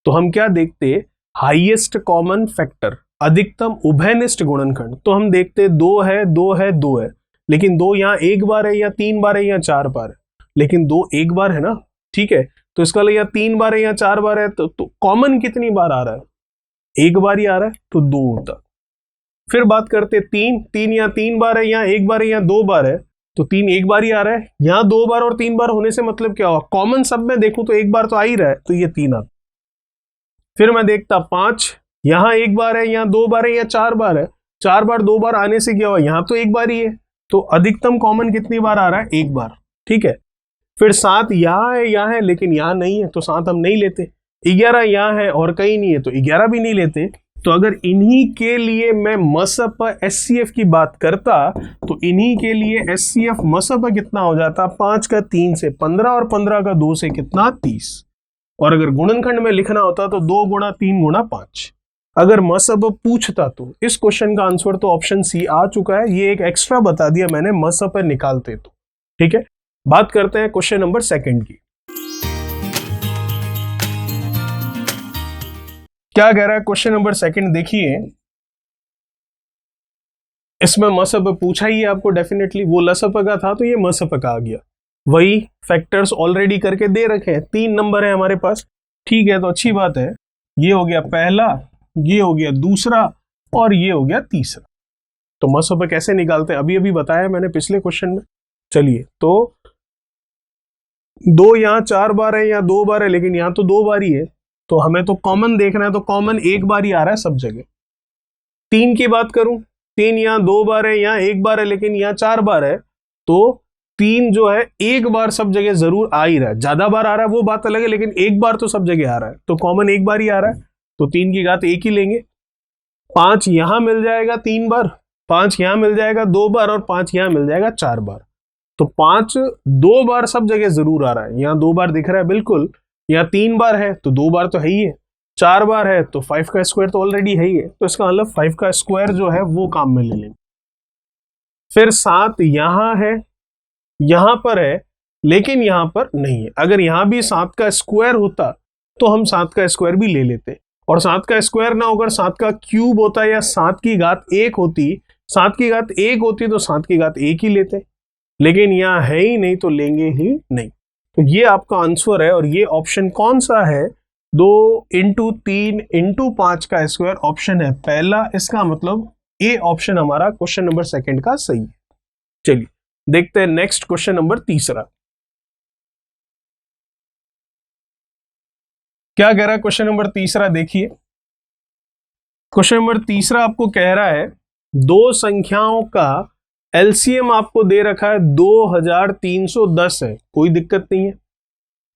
तो हम क्या देखते, हाईएस्ट कॉमन फैक्टर, अधिकतम उभयनिष्ठ गुणनखंड, तो हम देखते 2 है 2 है 2 है, लेकिन 2 यहाँ एक बार है या 3 बार है या 4 बार है, लेकिन 2 एक बार है ना, ठीक है, तो इसका या 3 बार है या 4 बार है, तो कॉमन कितनी बार आ रहा है, एक बार ही आ रहा है, तो 2 होता। फिर बात करते 3 या 3 बार है या एक बार है या 2 बार है, तो 3 एक बार ही आ रहा है, यहां 2 बार और 3 बार होने से मतलब क्या हुआ, कॉमन सब में देखूं तो एक बार तो आ ही रहा है, तो ये 3 आता। फिर मैं देखता 5, यहां एक बार है, यहां 2 बार है या 4 बार है, 4 बार 2 बार आने से क्या हुआ, यहां तो एक बार ही है, तो अधिकतम कॉमन कितनी बार आ रहा है, एक बार, ठीक है। फिर 7 यहां है लेकिन यहां नहीं है, तो 7 हम नहीं लेते। 11 यहां है और कहीं नहीं है, तो 11 भी नहीं लेते। तो अगर इन्हीं के लिए मैं मसप एचसीएफ की बात करता तो इन्हीं के लिए एचसीएफ मसप कितना हो जाता, 5 का 3 से 15 और 15 का 2 से कितना, 30। और अगर गुणनखंड में लिखना होता तो 2 गुणा 3 गुणा 5। अगर मसप पूछता तो इस क्वेश्चन का आंसर तो ऑप्शन सी आ चुका है, ये एक एक्स्ट्रा बता दिया मैंने, मसप निकालते तो, ठीक है। बात करते हैं क्वेश्चन नंबर 2 की। क्या कह रहा है क्वेश्चन नंबर 2, देखिए, इसमें मसप पूछा ही है आपको डेफिनेटली, वो लसप का था तो ये मसप का आ गया, वही फैक्टर्स ऑलरेडी करके दे रखे हैं, 3 नंबर है हमारे पास, ठीक है, तो अच्छी बात है। ये हो गया पहला, ये हो गया दूसरा, और ये हो गया तीसरा। तो मसप कैसे निकालते हैं अभी अभी बताया मैंने पिछले क्वेश्चन में। चलिए, तो 2 यहाँ 4 बार है या 2 बार है, लेकिन यहाँ तो 2 बार ही है, तो हमें तो कॉमन देखना है, तो कॉमन एक बार ही आ रहा है सब जगह। 3 की बात करूं, 3 यहाँ 2 बार है, यहाँ एक बार है, लेकिन यहाँ 4 बार है, तो 3 जो है एक बार सब जगह जरूर आ ही रहा है, ज्यादा बार आ रहा है वो बात अलग है, लेकिन एक बार तो सब जगह आ रहा है, तो कॉमन एक बार ही आ रहा है, तो 3 की घात 1 ही लेंगे। 5 यहां मिल जाएगा 3 बार, 5 यहां मिल जाएगा 2 बार, और 5 यहां मिल जाएगा 4 बार, तो 5 2 बार सब जगह जरूर आ रहा है, यहाँ 2 बार दिख रहा है बिल्कुल, यहाँ 3 बार है तो 2 बार तो है ही है, 4 बार है तो 5 का स्क्वायर तो ऑलरेडी है ही है, तो इसका मतलब 5 का स्क्वायर जो है वो काम में ले लेंगे। फिर 7 यहां है, यहां पर है, लेकिन यहां पर नहीं है, अगर यहां भी 7 का स्क्वायर होता तो हम 7 का स्क्वायर भी ले लेते, और 7 का स्क्वायर ना होकर 7 का क्यूब होता या 7 की घात 1 होती, 7 की घात 1 होती तो 7 की घात 1 ही लेते, लेकिन यहां है ही नहीं तो लेंगे ही नहीं। तो ये आपका आंसर है, और ये ऑप्शन कौन सा है, 2 इंटू 3 इंटू 5 का स्क्वायर ऑप्शन है पहला, इसका मतलब ये ऑप्शन हमारा क्वेश्चन नंबर 2 का सही है। चलिए देखते हैं नेक्स्ट क्वेश्चन नंबर 3। क्या कह रहा है क्वेश्चन नंबर 3, देखिए, क्वेश्चन नंबर 3 आपको कह रहा है दो संख्याओं का एलसीएम आपको दे रखा है 2310 है, कोई दिक्कत नहीं है,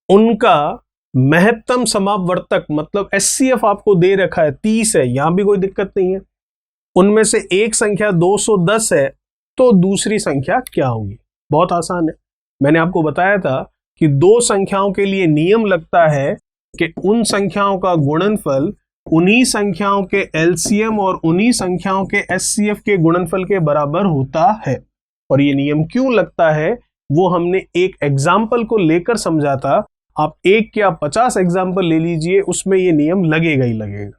उनका महत्तम समापवर्तक मतलब एचसीएफ आपको दे रखा है 30 है, यहां भी कोई दिक्कत नहीं है, उनमें से एक संख्या 210 है, तो दूसरी संख्या क्या होगी। बहुत आसान है, मैंने आपको बताया था कि दो संख्याओं के लिए नियम लगता है कि उन संख्याओं का गुणनफल उन्हीं संख्याओं के एलसीएम और उन्हीं संख्याओं के एचसीएफ के गुणनफल के बराबर होता है। और ये नियम क्यों लगता है वो हमने एक एग्जाम्पल को लेकर समझा था, आप 1 या 50 एग्जाम्पल ले लीजिए, उसमें ये नियम लगेगा ही लगेगा।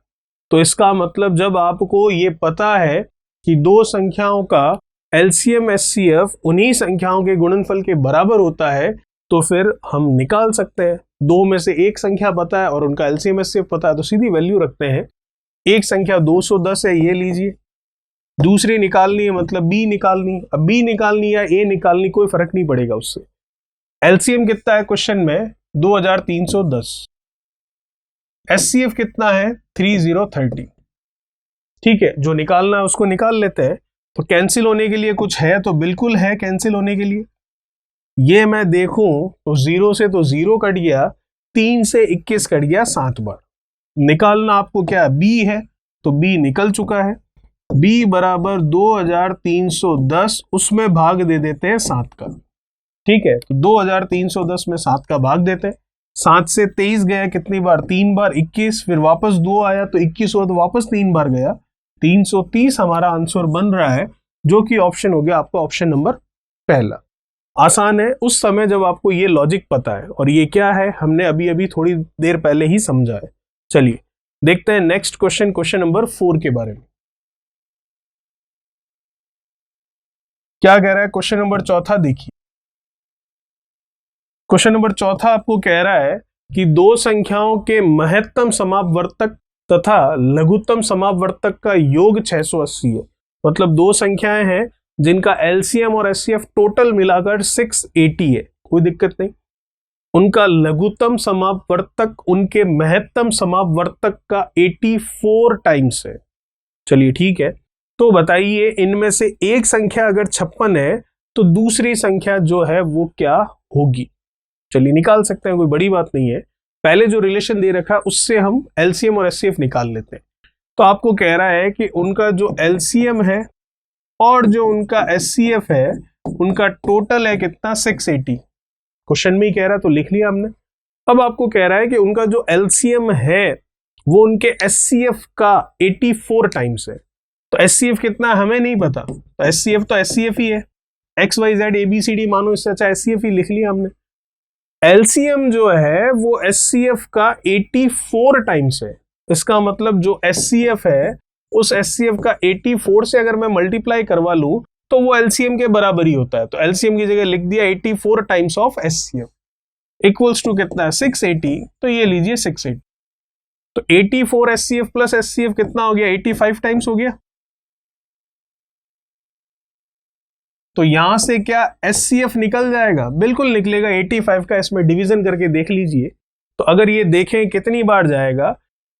तो इसका मतलब जब आपको ये पता है कि दो संख्याओं का एलसीएम एचसीएफ उन्हीं संख्याओं के गुणनफल के बराबर होता है, तो फिर हम निकाल सकते हैं। दो में से एक संख्या पता है और उनका एलसीएम एचसीएफ पता है, तो सीधी वैल्यू रखते हैं। एक संख्या 210 है, ये लीजिए, दूसरी निकालनी है मतलब बी निकालनी, अब बी निकालनी या ए निकालनी कोई फर्क नहीं पड़ेगा उससे, एलसीएम कितना है क्वेश्चन में 2310, एचसीएफ कितना है 3030। ठीक है, जो निकालना है उसको निकाल लेते हैं। तो कैंसिल होने के लिए कुछ है तो बिल्कुल है कैंसिल होने के लिए। ये मैं देखूं तो 0 से तो 0 कट गया, 3 से 21 कट गया 7 बार। निकालना आपको क्या बी है, तो बी निकल चुका है। बी बराबर 2310, उसमें भाग दे देते हैं 7 का। ठीक है, तो 2310 में 7 का भाग देते हैं। 7 से 23 गया कितनी बार, 3 बार, 21, फिर वापस 2 आया तो 21 हुआ, तो वापस 3 बार गया, 330 हमारा आंसर बन रहा है, जो कि ऑप्शन हो गया आपका ऑप्शन नंबर पहला। आसान है उस समय जब आपको ये लॉजिक पता है, और ये क्या है हमने अभी अभी थोड़ी देर पहले ही समझा है। चलिए देखते हैं नेक्स्ट क्वेश्चन, क्वेश्चन नंबर 4 के बारे में क्या कह रहा है। क्वेश्चन नंबर चौथा देखिए, क्वेश्चन नंबर चौथा आपको कह रहा है कि दो संख्याओं के महत्तम समापवर्तक तथा लघुत्तम समापवर्तक का योग 680 है। मतलब दो संख्याएं हैं जिनका एलसीएम और एचसीएफ टोटल मिलाकर 680 है, कोई दिक्कत नहीं। उनका लघुत्तम समापवर्तक उनके महत्तम समापवर्तक का 84 टाइम्स है। चलिए ठीक है, तो बताइए इनमें से एक संख्या अगर 56 है तो दूसरी संख्या जो है वो क्या होगी। चलिए निकाल सकते हैं, कोई बड़ी बात नहीं है। पहले जो रिलेशन दे रखा है उससे हम एलसीएम और एचसीएफ निकाल लेते हैं। तो आपको कह रहा है कि उनका जो एलसीएम है और जो उनका एचसीएफ है उनका टोटल है कितना 680। क्वेश्चन में ही कह रहा है तो लिख लिया हमने। अब आपको कह रहा है कि उनका जो एलसीएम है वो उनके एचसीएफ का 84 टाइम्स है। तो एचसीएफ कितना हमें नहीं पता, तो एचसीएफ तो एचसीएफ ही है, एक्स वाई जेड एबीसीडी मानो, इससे अच्छा एचसीएफ ही लिख लिया हमने। एलसीएम जो है वो एचसीएफ का 84 टाइम्स है। इसका मतलब जो एचसीएफ है उस एचसीएफ का 84 से अगर मैं मल्टीप्लाई करवा लूं तो वो एलसीएम के बराबर ही होता है। तो एलसीएम की जगह लिख दिया 84 times of HCF equals to कितना है 680। तो ये लीजिए 680। तो 84 एचसीएफ प्लस एचसीएफ कितना हो गया 85 टाइम्स हो गया। तो यहां से क्या एचसीएफ निकल जाएगा, बिल्कुल निकलेगा 85 का। इसमें डिवीजन करके देख लीजिए, तो अगर ये देखें कितनी बार जाएगा,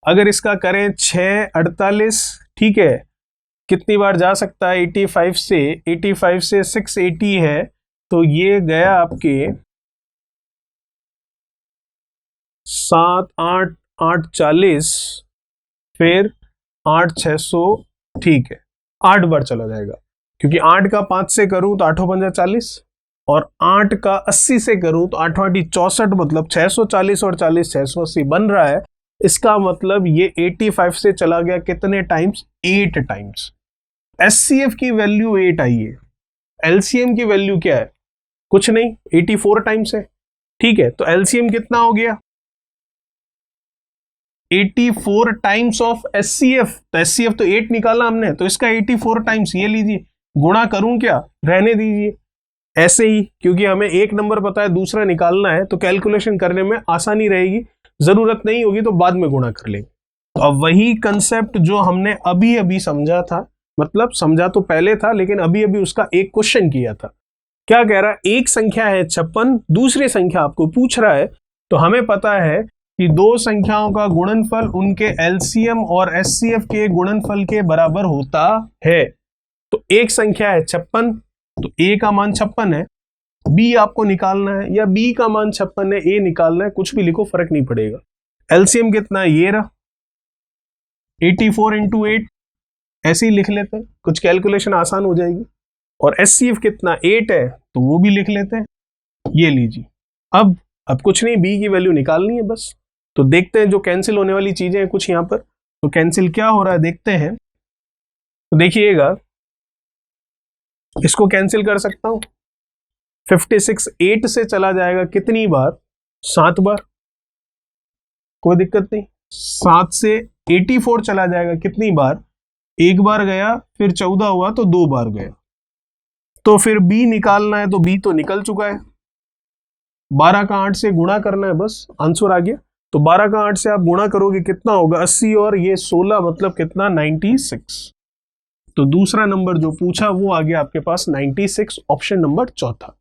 अगर इसका करें 6 48, ठीक है, कितनी बार जा सकता है 85 से, 85 से 680 है, तो ये गया आपके 7 8 8 40, फिर 8 600, ठीक है 8 बार चला जाएगा, क्योंकि 8 का 5 से करूं तो 8 पंजा 40, और 8 का 80 से करूं तो 8 8 64, मतलब 640 और 40 680 बन रहा है। इसका मतलब ये 85 से चला गया कितने टाइम्स, 8 टाइम्स। एचसीएफ की वैल्यू 8 आई है, एलसीएम की वैल्यू क्या है, कुछ नहीं, 84 टाइम्स है। ठीक है, तो एलसीएम कितना हो गया 84 टाइम्स ऑफ एचसीएफ। तो एचसीएफ तो 8 निकाला हमने, तो इसका 84 टाइम्स, ये लीजिए, गुणा करूं क्या, रहने दीजिए ऐसे ही, क्योंकि हमें एक नंबर पता है दूसरा निकालना है, तो कैलकुलेशन करने में आसानी रहेगी, जरूरत नहीं होगी तो बाद में गुणा कर लेंगे। तो अब वही कंसेप्ट जो हमने अभी अभी समझा था, मतलब समझा तो पहले था लेकिन अभी अभी उसका एक क्वेश्चन किया था। क्या कह रहा है, एक संख्या है 56, दूसरी संख्या आपको पूछ रहा है। तो हमें पता है कि दो संख्याओं का गुणनफल उनके एलसीएम और एचसीएफ के गुणनफल के बराबर होता है। तो एक संख्या है 56, तो ए का मान 56 है, बी आपको निकालना है, या बी का मान 56 है, ए निकालना है, कुछ भी लिखो फर्क नहीं पड़ेगा। एलसीएम कितना है, ये रहा 84 इंटू 8, ऐसे ही लिख लेते हैं, कुछ कैलकुलेशन आसान हो जाएगी। और एचसीएफ कितना 8 है, तो वो भी लिख लेते हैं, ये लीजिए। अब कुछ नहीं, बी की वैल्यू निकालनी है बस। तो देखते हैं जो कैंसिल होने वाली चीजें हैं कुछ यहां पर, तो कैंसिल क्या हो रहा है देखते हैं। तो देखिएगा, इसको कैंसिल कर सकता हूं, 56 8 से चला जाएगा कितनी बार, 7 बार, कोई दिक्कत नहीं। 7 से 84 चला जाएगा कितनी बार, एक बार गया, फिर 14 हुआ तो 2 बार गया। तो फिर बी निकालना है, तो बी तो निकल चुका है, 12 का 8 से गुणा करना है, बस आंसर आ गया। तो 12 का 8 से आप गुणा करोगे कितना होगा 80, और ये 16, मतलब कितना 96। तो दूसरा नंबर जो पूछा वो आ गया आपके पास 96, ऑप्शन नंबर चौथा।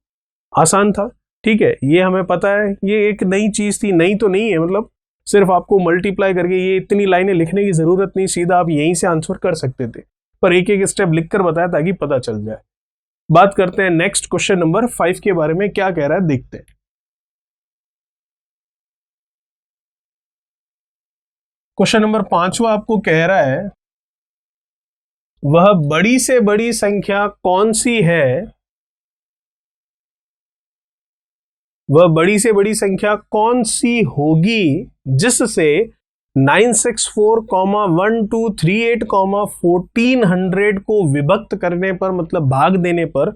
आसान था, ठीक है, ये हमें पता है, ये एक नई चीज थी, नई तो नहीं है, मतलब सिर्फ आपको मल्टीप्लाई करके ये इतनी लाइनें लिखने की जरूरत नहीं, सीधा आप यहीं से आंसर कर सकते थे, पर एक एक स्टेप लिखकर बताया ताकि पता चल जाए। बात करते हैं नेक्स्ट क्वेश्चन नंबर 5 के बारे में, क्या कह रहा है देखते हैं। क्वेश्चन नंबर 5 आपको कह रहा है वह बड़ी से बड़ी संख्या कौन सी है, वह बड़ी से बड़ी संख्या कौन सी होगी जिससे 964,1238,1400 को विभक्त करने पर, मतलब भाग देने पर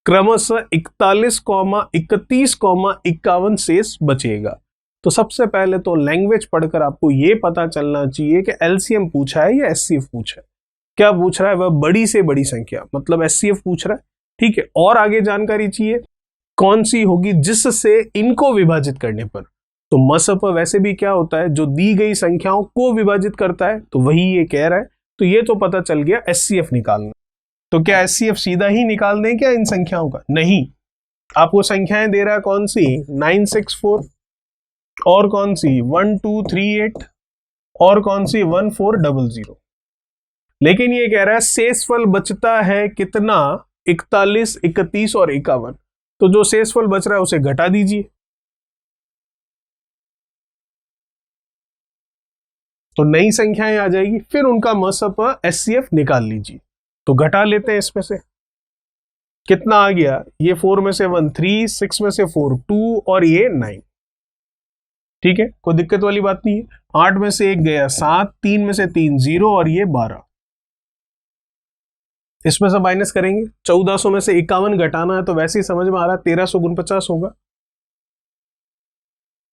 क्रमशः 41,31,51 शेष बचेगा। तो सबसे पहले तो लैंग्वेज पढ़कर आपको यह पता चलना चाहिए कि एलसीएम पूछा है या एचसीएफ पूछा है। क्या पूछ रहा है? वह बड़ी से बड़ी संख्या, मतलब एचसीएफ पूछ रहा है, ठीक है। और आगे जानकारी चाहिए कौन सी होगी जिससे इनको विभाजित करने पर, तो मसप वैसे भी क्या होता है, जो दी गई संख्याओं को विभाजित करता है, तो वही ये कह रहा है। तो ये तो पता चल गया एचसीएफ निकालना। तो क्या एचसीएफ सीधा ही निकाल दें क्या इन संख्याओं का? नहीं, आपको संख्याएं दे रहा है कौन सी, 964, और कौन सी 1238, और कौन सी 1400। लेकिन ये कह रहा है शेषफल बचता है कितना, 41, 31 और 51। तो जो शेषफल बच रहा है उसे घटा दीजिए, तो नई संख्याएं आ जाएगी, फिर उनका मसप एचसीएफ निकाल लीजिए। तो घटा लेते हैं, इसमें से कितना आ गया, ये 4 में से 1 3, 6 में से 4 2 और ये 9, ठीक है, कोई दिक्कत वाली बात नहीं है। 8 में से 1 गया 7, 3 में से 3 0 और ये 12। इसमें से माइनस करेंगे, 1400 में से 51 घटाना है, तो वैसे ही समझ में आ रहा है 1300 गुण 50 होगा।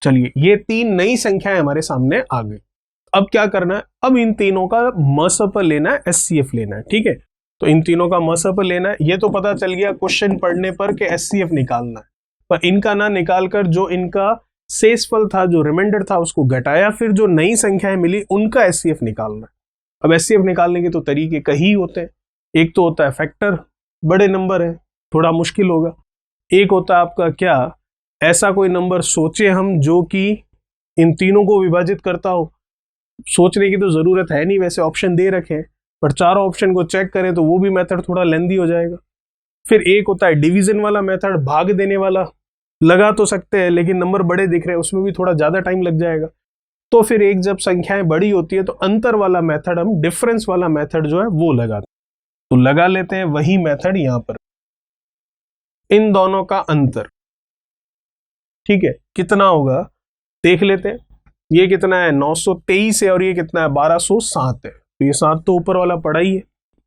चलिए, ये 3 नई संख्याएं हमारे सामने आ गई। अब क्या करना है, अब इन तीनों का मसप लेना है, एचसीएफ लेना है, ठीक है। तो इन तीनों का मसप लेना है, ये तो पता चल गया क्वेश्चन पढ़ने पर कि एचसीएफ निकालना है, पर इनका ना निकालकर जो इनका शेषफल था, जो रिमाइंडर था, उसको घटाया, फिर जो नई संख्याएं मिली उनका एचसीएफ निकालना है। अब एचसीएफ निकालने के तो तरीके कई होते हैं। एक तो होता है फैक्टर, बड़े नंबर है, थोड़ा मुश्किल होगा। एक होता है आपका क्या, ऐसा कोई नंबर सोचे हम जो कि इन तीनों को विभाजित करता हो। सोचने की तो जरूरत है नहीं, वैसे ऑप्शन दे रखे हैं, पर चारों ऑप्शन को चेक करें तो वो भी मेथड थोड़ा लेंदी हो जाएगा। फिर एक होता है डिवीजन वाला मेथड, भाग देने वाला, लगा तो सकते हैं लेकिन नंबर बड़े दिख रहे हैं, उसमें भी थोड़ा ज्यादा टाइम लग जाएगा। तो फिर एक जब संख्याएं बड़ी होती है तो अंतर वाला मेथड, हम डिफरेंस वाला मेथड जो है वो लगाते हैं। तो लगा लेते हैं वही मेथड यहां पर, इन दोनों का अंतर, ठीक है, कितना होगा देख लेते हैं। ये कितना है, 923 है, और ये कितना है, 1207 है। तो ये 7 तो ऊपर वाला पड़ा ही है,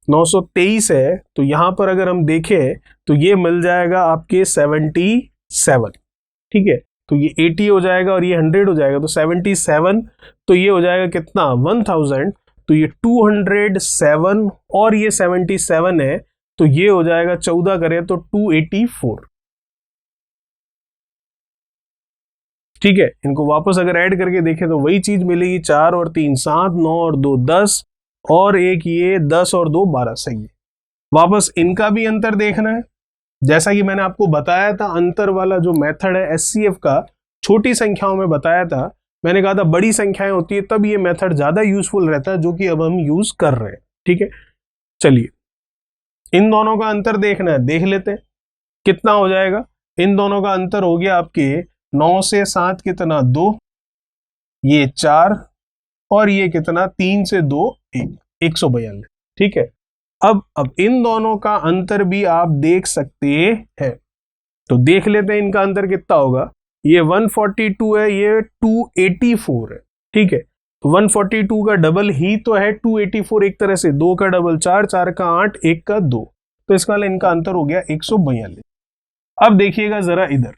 923 है, तो यहां पर अगर हम देखें तो ये मिल जाएगा आपके 77, ठीक है। तो ये 80 हो जाएगा और ये 100 हो जाएगा, तो 77, तो ये हो जाएगा कितना, 1000, तो ये 207 और ये 77 है, तो ये हो जाएगा 14 करें तो 284, ठीक है। इनको वापस अगर ऐड करके देखें तो वही चीज मिलेगी, 4 और 3 7, 9 और 2 10, और एक ये 10 और 2 12, सही है। वापस इनका भी अंतर देखना है, जैसा कि मैंने आपको बताया था, अंतर वाला जो मेथड है एचसीएफ का, छोटी संख्याओं में बताया था, मैंने कहा था बड़ी संख्याएं होती है तब ये मेथड ज्यादा यूजफुल रहता है, जो कि अब हम यूज कर रहे हैं, ठीक है। चलिए, इन दोनों का अंतर देखना है, देख लेते हैं कितना हो जाएगा। इन दोनों का अंतर हो गया आपके 9 से 7 कितना, 2, ये 4, और ये कितना, 3 से 2 1, 142, ठीक है। अब इन दोनों का अंतर भी आप देख सकते हैं, तो देख लेते हैं इनका अंतर कितना होगा। ये 142 है, ये 284 है, ठीक है। तो 142 का डबल ही तो है 284, एक तरह से 2 का डबल 4, 4 का 8, 1 का 2, तो इसका इनका अंतर हो गया 142। अब देखिएगा जरा इधर,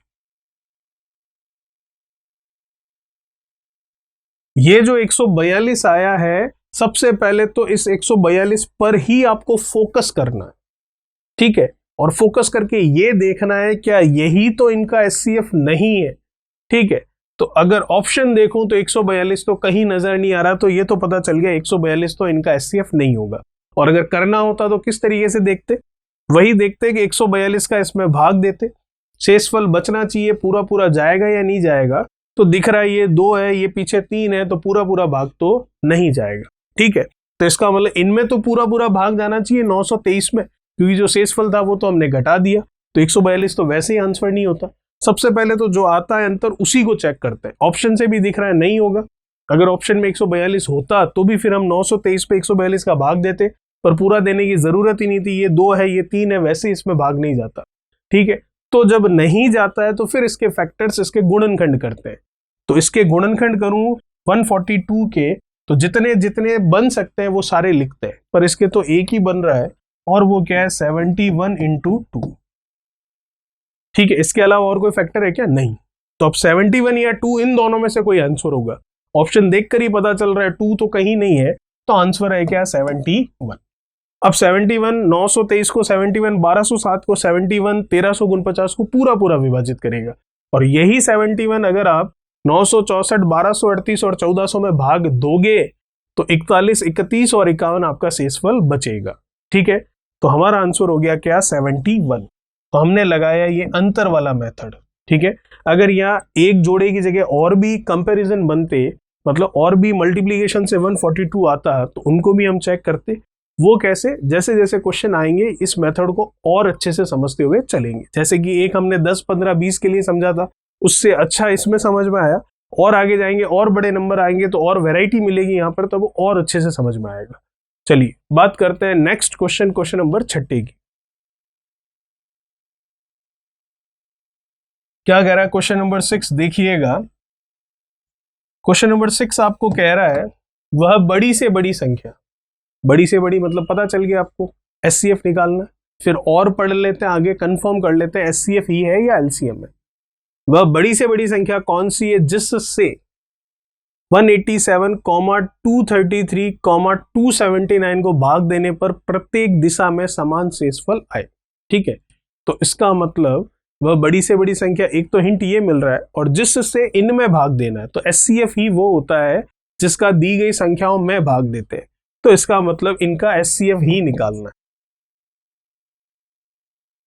ये जो 142 आया है, सबसे पहले तो इस 142 पर ही आपको फोकस करना है, ठीक है, और फोकस करके ये देखना है क्या यही तो इनका एचसीएफ नहीं है, ठीक है। तो अगर ऑप्शन देखूं तो 142 तो कहीं नजर नहीं आ रहा, तो ये तो पता चल गया 142 तो इनका एचसीएफ नहीं होगा। और अगर करना होता तो किस तरीके से देखते, वही देखते कि 142 का इसमें भाग देते, शेषफल बचना चाहिए, पूरा पूरा जाएगा या नहीं जाएगा। तो दिख रहा है ये 2 है, ये पीछे 3 है, तो पूरा पूरा भाग तो नहीं जाएगा। ठीक है, तो इसका मतलब इनमें तो पूरा पूरा भाग जाना चाहिए 923 में, क्योंकि जो शेषफल था वो तो हमने घटा दिया, तो 142 तो वैसे ही आंसर नहीं होता। सबसे पहले तो जो आता है अंतर उसी को चेक करते हैं। ऑप्शन से भी दिख रहा है नहीं होगा, अगर ऑप्शन में 142 होता तो भी फिर हम 923 पे 142 का भाग देते, पर पूरा देने की जरूरत ही नहीं थी। ये 2 है, ये 3 है, वैसे इसमें भाग नहीं जाता। ठीक है, तो जब नहीं जाता है तो फिर इसके फैक्टर्स, इसके गुणनखंड करते हैं। तो इसके गुणनखंड करूं 142 के, तो जितने जितने बन सकते हैं वो सारे लिखते हैं, पर इसके तो एक ही बन रहा है, और वो क्या है 71 इंटू 2। ठीक है, इसके अलावा और कोई फैक्टर है क्या? नहीं। तो अब 71 या 2 इन दोनों में से कोई आंसर होगा। ऑप्शन देखकर ही पता चल रहा है 2 तो कहीं नहीं है, तो आंसर है क्या 71। अब 71 923 को 71, 1207 को 71, 1349 को पूरा पूरा विभाजित करेगा, और यही 71 अगर आप 964, 1238 और 1400 में भाग दोगे तो 41, 31 और 51 आपका शेषफल बचेगा। ठीक है, तो हमारा आंसर हो गया क्या 71। तो हमने लगाया ये अंतर वाला मेथड। ठीक है, अगर यहाँ एक जोड़े की जगह और भी कंपैरिजन बनते, मतलब और भी मल्टीप्लिकेशन से 142 आता, तो उनको भी हम चेक करते। वो कैसे? जैसे जैसे क्वेश्चन आएंगे इस मेथड को और अच्छे से समझते हुए चलेंगे। जैसे कि एक हमने 10, 15, 20 के लिए समझा था, उससे अच्छा इसमें समझ में आया, और आगे जाएंगे और बड़े नंबर आएंगे तो और वैरायटी मिलेगी यहाँ पर, तो वो और अच्छे से समझ में आएगा। चलिए बात करते हैं नेक्स्ट क्वेश्चन, क्वेश्चन नंबर 6 की। क्या कह रहा है क्वेश्चन नंबर 6? देखिएगा, क्वेश्चन नंबर 6 आपको कह रहा है वह बड़ी से बड़ी संख्या, बड़ी से बड़ी मतलब पता चल गया आपको, एचसीएफ निकालना। फिर और पढ़ लेते हैं आगे, कंफर्म कर लेते हैं एचसीएफ ही है या एलसीएम है। वह बड़ी से बड़ी संख्या कौन सी है जिससे 187, 233, 279 को भाग देने पर प्रत्येक दिशा में समान शेषफल आए। ठीक है, तो इसका मतलब वह बड़ी से बड़ी संख्या, एक तो हिंट ये मिल रहा है, और जिससे इनमें भाग देना है, तो एचसीएफ ही वो होता है जिसका दी गई संख्याओं में भाग देते हैं। तो इसका मतलब इनका एचसीएफ ही निकालना है।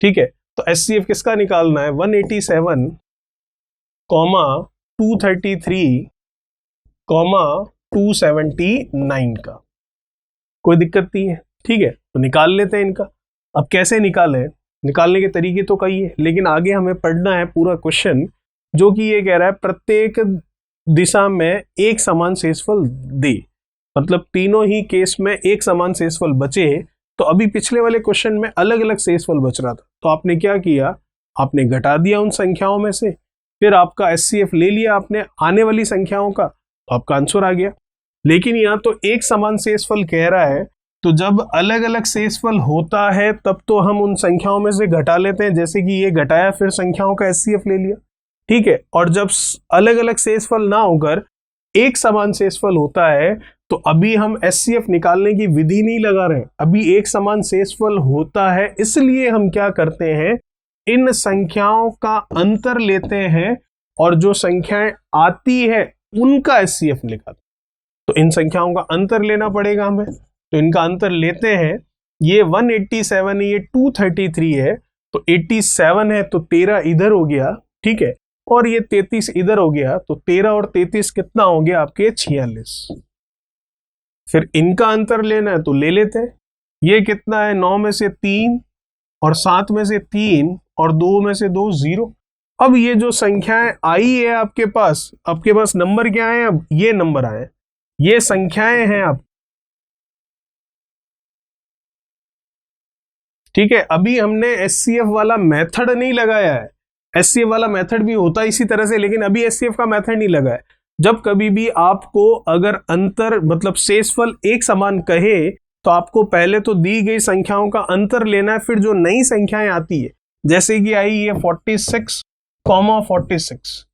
ठीक है, तो एचसीएफ किसका निकालना है? 187, 233, 279 का। कोई दिक्कत नहीं है। ठीक है, तो निकाल लेते हैं इनका। अब कैसे निकालें? निकालने के तरीके तो कई है, लेकिन आगे हमें पढ़ना है पूरा क्वेश्चन, जो कि ये कह रहा है प्रत्येक दिशा में एक समान शेषफल दे, मतलब तीनों ही केस में एक समान शेषफल बचे। तो अभी पिछले वाले क्वेश्चन में अलग अलग शेषफल बच रहा था, तो आपने क्या किया? आपने घटा दिया उन संख्याओं में से, फिर आपका एचसीएफ ले लिया आपने आने वाली संख्याओं का, तो आपका आंसर आ गया। लेकिन यहाँ तो एक समान शेषफल कह रहा है, तो जब अलग अलग शेषफल होता है तब तो हम उन संख्याओं में से घटा लेते हैं, जैसे कि ये घटाया, फिर संख्याओं का एचसीएफ ले लिया। ठीक है, और जब अलग अलग शेषफल ना होकर एक समान शेषफल होता है, तो अभी हम एचसीएफ निकालने की विधि नहीं लगा रहे, अभी एक समान शेषफल होता है, इसलिए हम क्या करते हैं, इन संख्याओं का अंतर लेते हैं और जो संख्याएं आती है उनका एचसीएफ निकालते। तो इन संख्याओं का अंतर लेना पड़ेगा हमें, तो इनका अंतर लेते हैं। ये 187 है, ये 233 है, तो 87 है तो 13 इधर हो गया। ठीक है, और ये 33 इधर हो गया, तो 13 और 33 कितना हो गया आपके? 46। फिर इनका अंतर लेना है तो ले लेते हैं। ये कितना है? 9 में से 3 और 7 में से 3 और 2 में से 2, 0। अब ये जो संख्याएं आई है आपके पास नंबर क्या है? अब ये नंबर आए, ये संख्याएं हैं आप। ठीक है, अभी हमने एचसीएफ वाला मेथड नहीं लगाया है। एचसीएफ वाला मेथड भी होता है इसी तरह से, लेकिन अभी एचसीएफ का मेथड नहीं लगा है। जब कभी भी आपको अगर अंतर मतलब शेषफल एक समान कहे, तो आपको पहले तो दी गई संख्याओं का अंतर लेना है, फिर जो नई संख्याएं आती है, जैसे कि आई है 46, 46।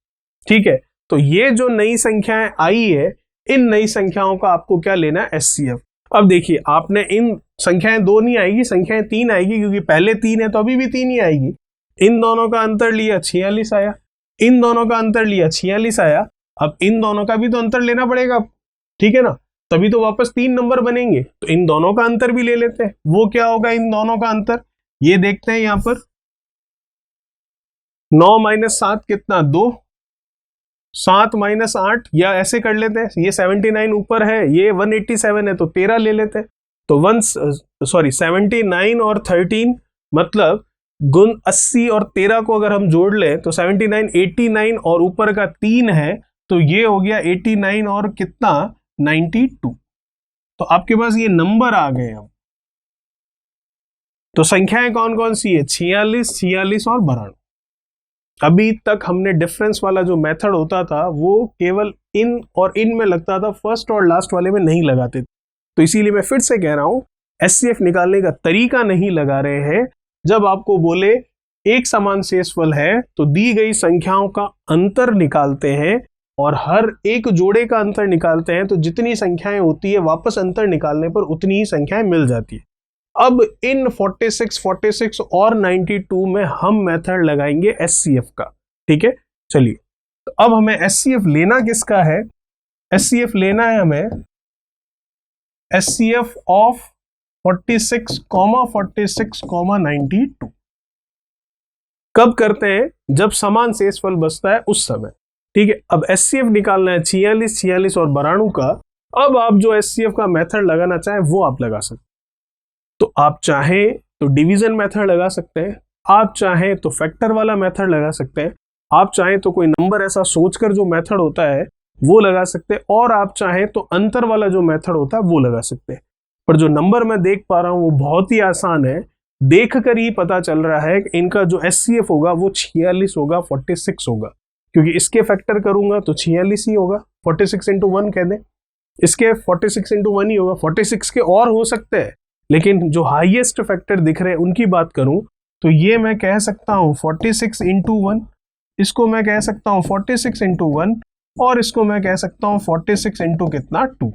ठीक है, तो ये जो नई संख्याएं आई है, इन नई संख्याओं का आपको क्या लेना है? एचसीएफ। अब देखिए, आपने इन संख्याएं 2 नहीं आएगी, संख्याएं 3 आएगी, क्योंकि पहले 3 है तो अभी भी 3 ही आएगी। इन दोनों का अंतर लिया 46 आया, इन दोनों का अंतर लिया 46 आया। अब इन दोनों का भी तो अंतर लेना पड़ेगा, ठीक है ना, तभी तो वापस 3 नंबर बनेंगे। तो इन दोनों का अंतर भी ले लेते हैं। वो क्या होगा इन दोनों का अंतर? ये देखते हैं यहां पर, 9 माइनस 7 कितना, 2, 7 माइनस 8, या ऐसे कर लेते हैं, ये 79 ऊपर है, ये 187 है, तो 13 ले लेते हैं। तो 79 और 13 मतलब गुण 80 और 13 को अगर हम जोड़ लें तो 79, 89 और ऊपर का 3 है, तो ये हो गया 89 और कितना, 92। तो आपके पास ये नंबर आ गए। अब तो संख्याएं कौन कौन सी है, 46, 46 और 92। अभी तक हमने डिफरेंस वाला जो मेथड होता था वो केवल इन और इन में लगता था, फर्स्ट और लास्ट वाले में नहीं लगाते थे। तो इसीलिए मैं फिर से कह रहा हूं, एचसीएफ निकालने का तरीका नहीं लगा रहे हैं। जब आपको बोले एक समान शेषफल है तो दी गई संख्याओं का अंतर निकालते हैं और हर एक जोड़े का अंतर निकालते हैं, तो जितनी संख्याएं होती है वापस अंतर निकालने पर उतनी ही संख्याएं मिल जाती है। अब इन 46, 46 और 92 में हम मेथड लगाएंगे एचसीएफ का। ठीक है, चलिए, तो अब हमें एचसीएफ लेना किसका है, एचसीएफ लेना है हमें एचसीएफ ऑफ 46, 46, 92। कब करते हैं, जब समान शेषफल बचता है उस समय। ठीक है, अब एचसीएफ निकालना है 46, 46 और 92 का। अब आप जो एचसीएफ का मेथड लगाना चाहें वो आप लगा सकते हैं। तो आप चाहें तो डिवीजन मेथड लगा सकते हैं, आप चाहें तो फैक्टर वाला मेथड लगा सकते हैं, आप चाहें तो कोई नंबर ऐसा सोचकर जो मेथड होता है वो लगा सकते हैं, और आप चाहें तो अंतर वाला जो मेथड होता है वो लगा सकते हैं। पर जो नंबर मैं देख पा रहा हूं वो बहुत ही आसान है, देखकर ही पता चल रहा है कि इनका जो एचसीएफ होगा वो 46 होगा, 46 होगा, क्योंकि इसके फैक्टर करूंगा तो 46 ही होगा, 46 इंटू 1 कह दें, इसके 46 इंटू 1 ही होगा। 46 के और हो सकते हैं, लेकिन जो हाईएस्ट फैक्टर दिख रहे हैं उनकी बात करूं तो ये मैं कह सकता हूं 46 इंटू 1, इसको मैं कह सकता हूं 46 इंटू 1, और इसको मैं कह सकता हूं 46 इंटू कितना, 2।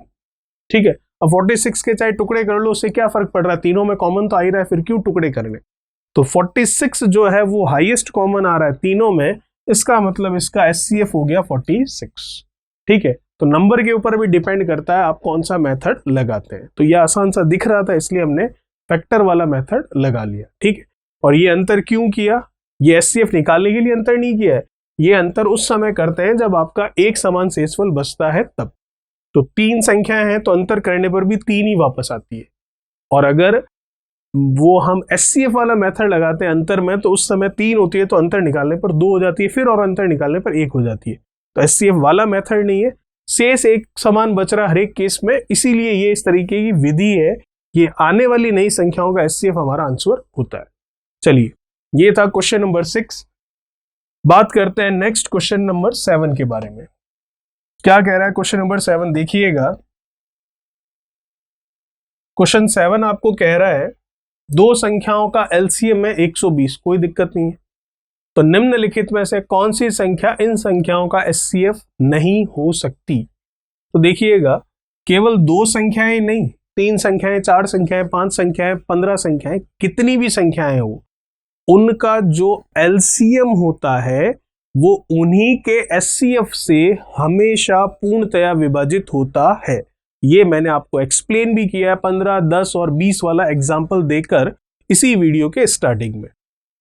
ठीक है, अब 46 के चाहे टुकड़े कर लो, उससे क्या फर्क पड़ रहा है, तीनों में कॉमन तो आ ही रहा है, फिर क्यों टुकड़े करने। तो 46 जो है वो हाईएस्ट कॉमन आ रहा है तीनों में, इसका मतलब इसका एचसीएफ हो गया 46। ठीक है, तो नंबर के ऊपर भी डिपेंड करता है आप कौन सा मेथड लगाते हैं। तो ये आसान सा दिख रहा था इसलिए हमने फैक्टर वाला मेथड लगा लिया। ठीक है, और ये अंतर क्यों किया, ये एचसीएफ निकालने के लिए अंतर नहीं किया है, ये अंतर उस समय करते हैं जब आपका एक समान शेषफल बचता है तब। तो 3 संख्याएं हैं तो अंतर करने पर भी 3 ही वापस आती है, और अगर वो हम एचसीएफ वाला मेथड लगाते हैं अंतर में तो उस समय 3 होती है, तो अंतर निकालने पर 2 हो जाती है, फिर और अंतर निकालने पर 1 हो जाती है। तो एचसीएफ वाला मेथड नहीं है, शेष एक समान बच रहा हर एक केस में, इसीलिए ये इस तरीके की विधि है, ये आने वाली नई संख्याओं का एचसीएफ हमारा आंसर होता है। चलिए, ये था क्वेश्चन नंबर 6। बात करते हैं नेक्स्ट क्वेश्चन नंबर 7 के बारे में। क्या कह रहा है क्वेश्चन नंबर 7, देखिएगा। क्वेश्चन 7 आपको कह रहा है दो संख्याओं का एलसीएम है 120, कोई दिक्कत नहीं है, तो निम्नलिखित में से कौन सी संख्या इन संख्याओं का एचसीएफ नहीं हो सकती। तो देखिएगा, केवल 2 संख्याएं नहीं, 3 संख्याएं, 4 संख्याएं, 5 संख्याएं, 15 संख्याएं, कितनी भी संख्याएं हो, उनका जो एलसीएम होता है वो उन्हीं के एचसीएफ से हमेशा पूर्णतया विभाजित होता है। ये मैंने आपको एक्सप्लेन भी किया है 15, 10 और 20 वाला एग्जाम्पल देकर इसी वीडियो के स्टार्टिंग में।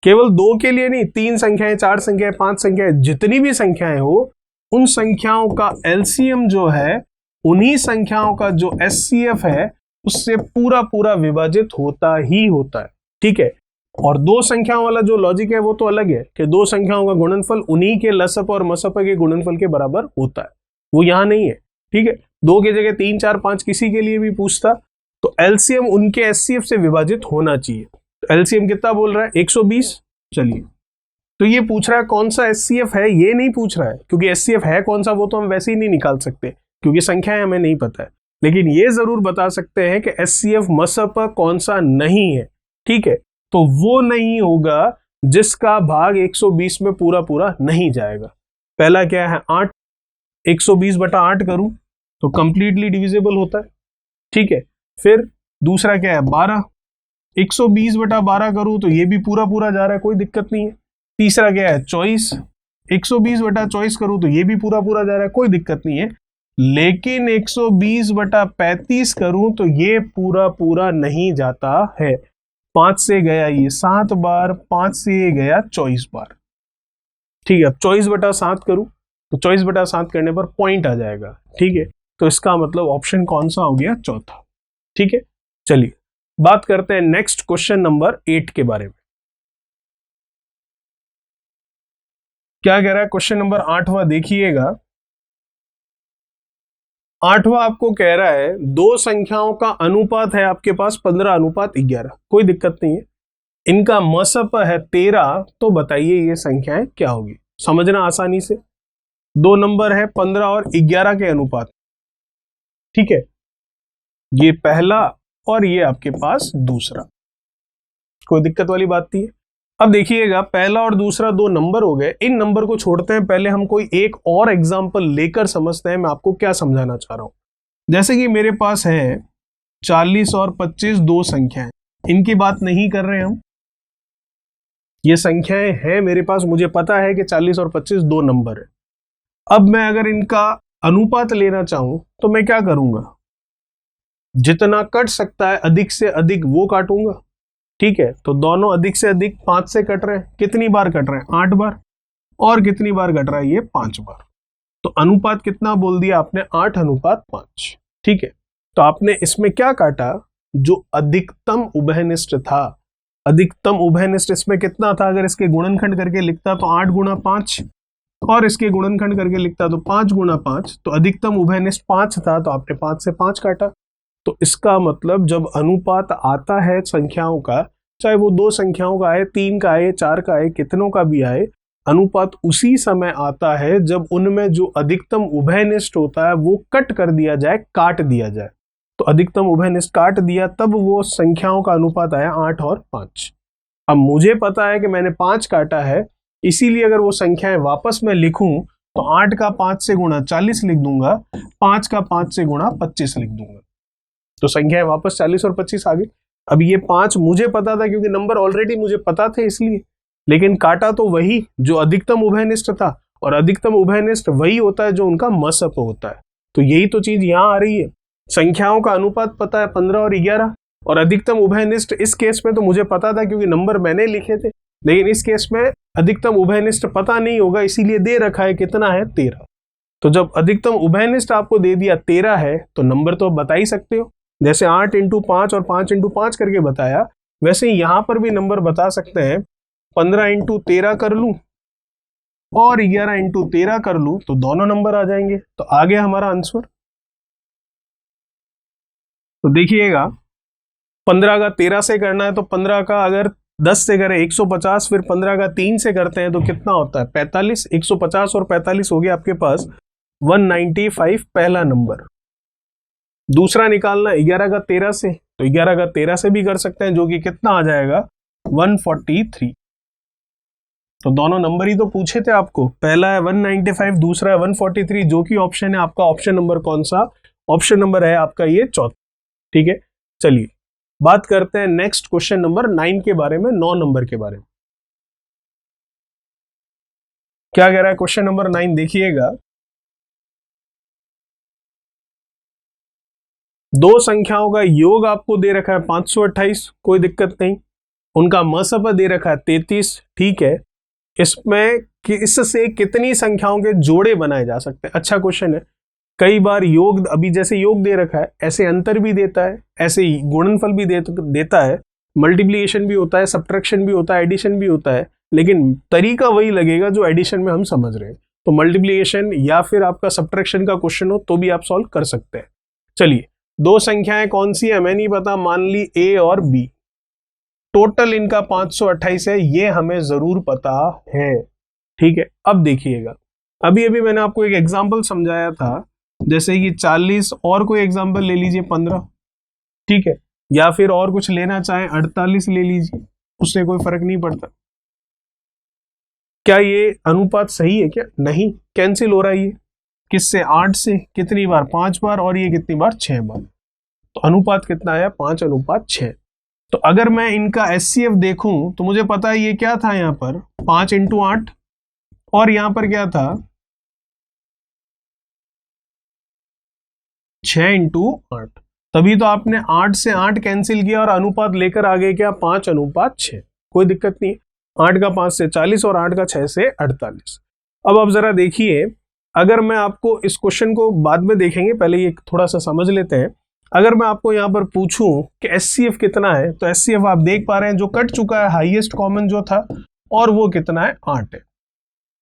केवल 2 के लिए नहीं, 3 संख्याएं, 4 संख्याएं, 5 संख्याएं, जितनी भी संख्याएं हो, उन संख्याओं का एलसीएम जो है उन्हीं संख्याओं का जो एचसीएफ है उससे पूरा पूरा विभाजित होता ही होता है। ठीक है, और 2 संख्याओं वाला जो लॉजिक है वो तो अलग है कि 2 संख्याओं का गुणनफल उन्हीं के लसप और मसप के गुणनफल के बराबर होता है, वो यहां नहीं है। ठीक है, 2 की जगह 3, 4, 5 किसी के लिए भी पूछता तो एलसीएम उनके एचसीएफ से विभाजित होना चाहिए। तो एलसीएम कितना बोल रहा है, 120। चलिए, तो ये पूछ रहा है कौन सा एचसीएफ है, ये नहीं पूछ रहा है, क्योंकि एचसीएफ है कौन सा वो तो हम वैसे ही नहीं निकाल सकते क्योंकि संख्याएं हमें नहीं पता है, लेकिन ये जरूर बता सकते हैं कि एचसीएफ मसप कौन सा नहीं है। ठीक है, तो वो नहीं होगा जिसका भाग 120 में पूरा पूरा नहीं जाएगा। पहला क्या है, 8, 120 बटा 8 करूं तो कंप्लीटली डिविजिबल होता है। ठीक है, फिर दूसरा क्या है, 12, 120 बटा 12 करूं तो ये भी पूरा पूरा जा रहा है, कोई दिक्कत नहीं है। तीसरा क्या है, 24, 120 बटा 24 करूं तो ये भी पूरा पूरा जा रहा है, कोई दिक्कत नहीं है। लेकिन 120 बटा 35 करूं तो ये पूरा पूरा नहीं जाता है। 5 से गया ये 7 बार, 5 से ये गया 24 बार। ठीक है। अब 24/7 करूं तो 24/7 करने पर पॉइंट आ जाएगा। ठीक है, तो इसका मतलब ऑप्शन कौन सा हो गया? चौथा। ठीक है, चलिए बात करते हैं नेक्स्ट क्वेश्चन नंबर 8 के बारे में। क्या कह रहा है क्वेश्चन नंबर 8वां? देखिएगा, 8वां आपको कह रहा है दो संख्याओं का अनुपात है आपके पास 15:11। कोई दिक्कत नहीं है, इनका मसप है 13, तो बताइए ये संख्याएं क्या होगी? समझना आसानी से, दो नंबर है 15 और 11 के अनुपात। ठीक है, ये पहला और ये आपके पास दूसरा, कोई दिक्कत वाली बात नहीं है। अब देखिएगा, पहला और दूसरा दो नंबर हो गए, इन नंबर को छोड़ते हैं, पहले हम कोई एक और एग्जांपल लेकर समझते हैं मैं आपको क्या समझाना चाह रहा हूं। जैसे कि मेरे पास है 40 और 25 दो संख्याएं, इनकी बात नहीं कर रहे हम, ये संख्याएं हैं मेरे पास, मुझे पता है कि 40 और 25 दो नंबर है। अब मैं अगर इनका अनुपात लेना चाहूं तो मैं क्या करूंगा? जितना कट सकता है अधिक से अधिक वो काटूंगा। ठीक है, तो दोनों अधिक से अधिक 5 से कट रहे हैं, कितनी बार कट रहे हैं? 8 बार। और कितनी बार कट रहा है? ये 5 बार। तो अनुपात कितना बोल दिया आपने? 8:5। ठीक है, तो आपने इसमें क्या काटा? जो अधिकतम उभयनिष्ठ था। अधिकतम उभयनिष्ठ इसमें कितना था? अगर इसके गुणनखंड करके लिखता तो 8 गुणा 5, और इसके गुणनखंड करके लिखता तो 5 गुणा 5, तो अधिकतम उभयनिष्ठ 5 था, तो आपने 5 से 5 काटा। तो इसका मतलब जब अनुपात आता है संख्याओं का, चाहे वो दो संख्याओं का आए, 3 का आए, 4 का आए, कितनों का भी आए, अनुपात उसी समय आता है जब उनमें जो अधिकतम उभयनिष्ठ होता है वो कट कर दिया जाए, काट दिया जाए। तो अधिकतम उभयनिष्ठ काट दिया, तब वो संख्याओं का अनुपात आया 8 और 5। अब मुझे पता है कि मैंने 5 काटा है, इसीलिए अगर वो संख्याएं वापस मैं लिखूं तो 8 का 5 से गुणा 40 लिख दूंगा, 5 का 5 से गुणा 25 लिख दूंगा, तो संख्याएं वापस 40 और 25 आ गई। अब ये 5 मुझे पता था क्योंकि नंबर ऑलरेडी मुझे पता थे इसलिए, लेकिन काटा तो वही जो अधिकतम उभयनिष्ठ था, और अधिकतम उभयनिष्ठ वही होता है जो उनका मसप होता है। तो यही तो चीज यहां आ रही है, संख्याओं का अनुपात पता है 15 और 11, और अधिकतम उभयनिष्ठ इस केस में तो मुझे पता था क्योंकि नंबर मैंने लिखे थे, लेकिन इस केस में अधिकतम उभयनिष्ठ पता नहीं होगा, इसीलिए दे रखा है, कितना है? 13। तो जब अधिकतम उभयनिष्ठ आपको दे दिया 13 है, तो नंबर तो बता ही सकते हो, जैसे 8 × 5 और 5 × 5 करके बताया, वैसे ही यहां पर भी नंबर बता सकते हैं। 15 × 13 कर लूं और 11 × 13 कर लूं तो दोनों नंबर आ जाएंगे, तो आ गया हमारा आंसर। तो देखिएगा, 15 का 13 से करना है तो 15 का अगर 10 से करें 150, फिर 15 का 3 से करते हैं तो कितना होता है? 45। 150 और 45 हो गया आपके पास 195 पहला नंबर। दूसरा निकालना 11 का 13 से, तो 11 का 13 से भी कर सकते हैं, जो कि कितना आ जाएगा? 143। तो दोनों नंबर ही तो पूछे थे आपको, पहला है 195, दूसरा है 143, जो कि ऑप्शन है आपका, ऑप्शन नंबर कौन सा? ऑप्शन नंबर है आपका ये चौथा। ठीक है, चलिए बात करते हैं नेक्स्ट क्वेश्चन नंबर 9 के बारे में, 9 नंबर के बारे में। क्या कह रहा है क्वेश्चन नंबर 9? देखिएगा, दो संख्याओं का योग आपको दे रखा है 528, कोई दिक्कत नहीं, उनका मसप दे रखा है 33। ठीक है, इसमें इससे कितनी संख्याओं के जोड़े बनाए जा सकते हैं? अच्छा क्वेश्चन है। कई बार योग, अभी जैसे योग दे रखा है, ऐसे अंतर भी देता है, ऐसे ही गुणनफल भी देता है, मल्टीप्लिकेशन भी होता है, सब्ट्रैक्शन भी होता है, एडिशन भी होता है, लेकिन तरीका वही लगेगा जो एडिशन में हम समझ रहे हैं। तो मल्टीप्लिकेशन या फिर आपका सब्ट्रैक्शन का क्वेश्चन हो तो भी आप सॉल्व कर सकते हैं। चलिए, दो संख्याएं कौन सी है? मैं नहीं पता, मान ली ए और बी, टोटल इनका 528 है, ये हमें जरूर पता है। ठीक है, अब देखिएगा, अभी अभी मैंने आपको एक एग्जांपल समझाया था, जैसे कि 40, और कोई एग्जांपल ले लीजिए 15। ठीक है, या फिर और कुछ लेना चाहे 48 ले लीजिए, उससे कोई फर्क नहीं पड़ता। क्या ये अनुपात सही है? क्या नहीं, कैंसिल हो रहा है ये किससे? 8 से। कितनी बार? 5 बार, और ये कितनी बार? 6 बार। तो अनुपात कितना आया? 5:6। तो अगर मैं इनका एचसीएफ देखूं तो मुझे पता है ये क्या था, यहां पर 5 × 8, और यहां पर क्या था? 6 × 8। तभी तो आपने 8 से 8 कैंसिल किया और अनुपात लेकर आ गए क्या? 5:6। कोई दिक्कत नहीं। 8 का 5 से 40 और 8 का 6 से 48। अब आप जरा देखिए, अगर मैं आपको इस क्वेश्चन को बाद में देखेंगे, पहले ये थोड़ा सा समझ लेते हैं। अगर मैं आपको यहाँ पर पूछूं कि एचसीएफ कितना है, तो एचसीएफ आप देख पा रहे हैं जो कट चुका है हाईएस्ट कॉमन जो था, और वो कितना है, 8 है।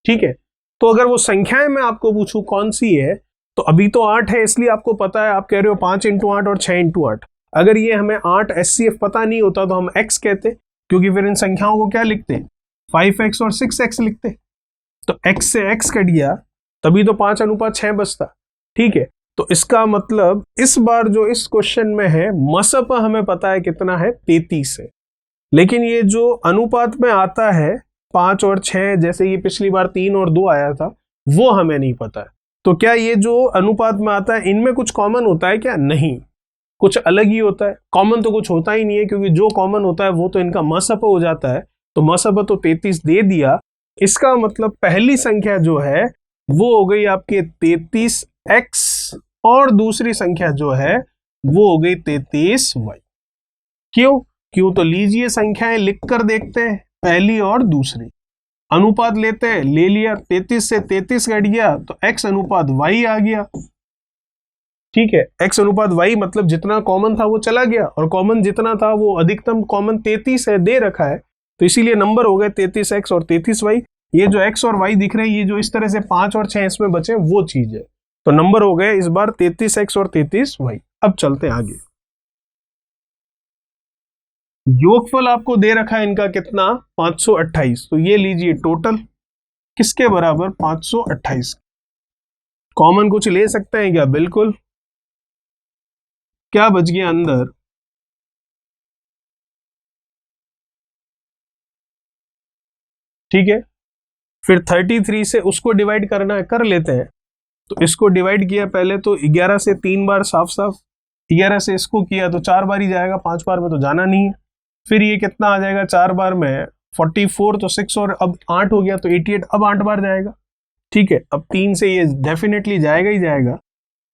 ठीक है, तो अगर वो संख्याएं मैं आपको पूछूं कौन सी है, तो अभी तो 8 है, इसलिए आपको पता है, आप कह रहे हो 5 × 8 और 6 × 8। अगर ये हमें 8 एचसीएफ पता नहीं होता तो हम x कहते, क्योंकि फिर इन संख्याओं को क्या लिखते, 5x और 6x लिखते। तो x से x कट गया, तभी तो 5:6 बचता। ठीक है, तो इसका मतलब इस बार जो इस क्वेश्चन में है मसप हमें पता है कितना है, 33 है। लेकिन ये जो अनुपात में आता है 5 और 6, जैसे ये पिछली बार 3 और 2 आया था, वो हमें नहीं पता है। तो क्या ये जो अनुपात में आता है इनमें कुछ कॉमन होता है क्या? नहीं, कुछ अलग ही होता है। कॉमन तो कुछ होता ही नहीं है, क्योंकि जो कॉमन होता है वो तो इनका मसप हो जाता है। तो मसप तो 33 दे दिया, इसका मतलब पहली संख्या जो है वो हो गई आपके 33x, और दूसरी संख्या जो है वो हो गई 33y। क्यों तो लीजिए संख्याएं लिखकर देखते हैं, पहली और दूसरी। अनुपात लेते हैं, ले लिया, 33 से 33 घट गया तो x अनुपात y आ गया। ठीक है, x अनुपात y मतलब जितना कॉमन था वो चला गया, और कॉमन जितना था वो अधिकतम कॉमन 33 है, दे रखा है, तो इसीलिए नंबर हो गए 33x और 33y। ये जो x और y दिख रहे हैं, ये जो इस तरह से 5 और 6 इसमें बचे वो चीज है, तो नंबर हो गए इस बार 33x और 33y। अब चलते हैं आगे। योगफल आपको दे रखा है इनका कितना, 528। तो ये लीजिए टोटल किसके बराबर, 528। कॉमन कुछ ले सकते हैं क्या? बिल्कुल। क्या बच गया अंदर, ठीक है, फिर 33 से उसको डिवाइड करना है, कर लेते हैं। तो इसको डिवाइड किया पहले तो 11 से 3 बार साफ साफ, 11 से इसको किया तो 4 बार ही जाएगा, 5 बार में तो जाना नहीं है। फिर ये कितना आ जाएगा 4 बार में, 44, तो 6 और अब 8 हो गया तो 88, अब 8 बार जाएगा। ठीक है, अब 3 से ये डेफिनेटली जाएगा ही जाएगा।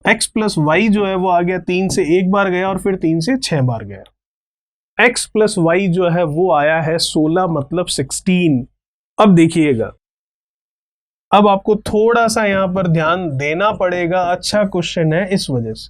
x प्लस वाई जो है वो आ गया, 3 से 1 बार गया और फिर 3 से 6 बार गया। x प्लस वाई जो है वो आया है 16, मतलब 16। अब देखिएगा, अब आपको थोड़ा सा यहां पर ध्यान देना पड़ेगा, अच्छा क्वेश्चन है इस वजह से।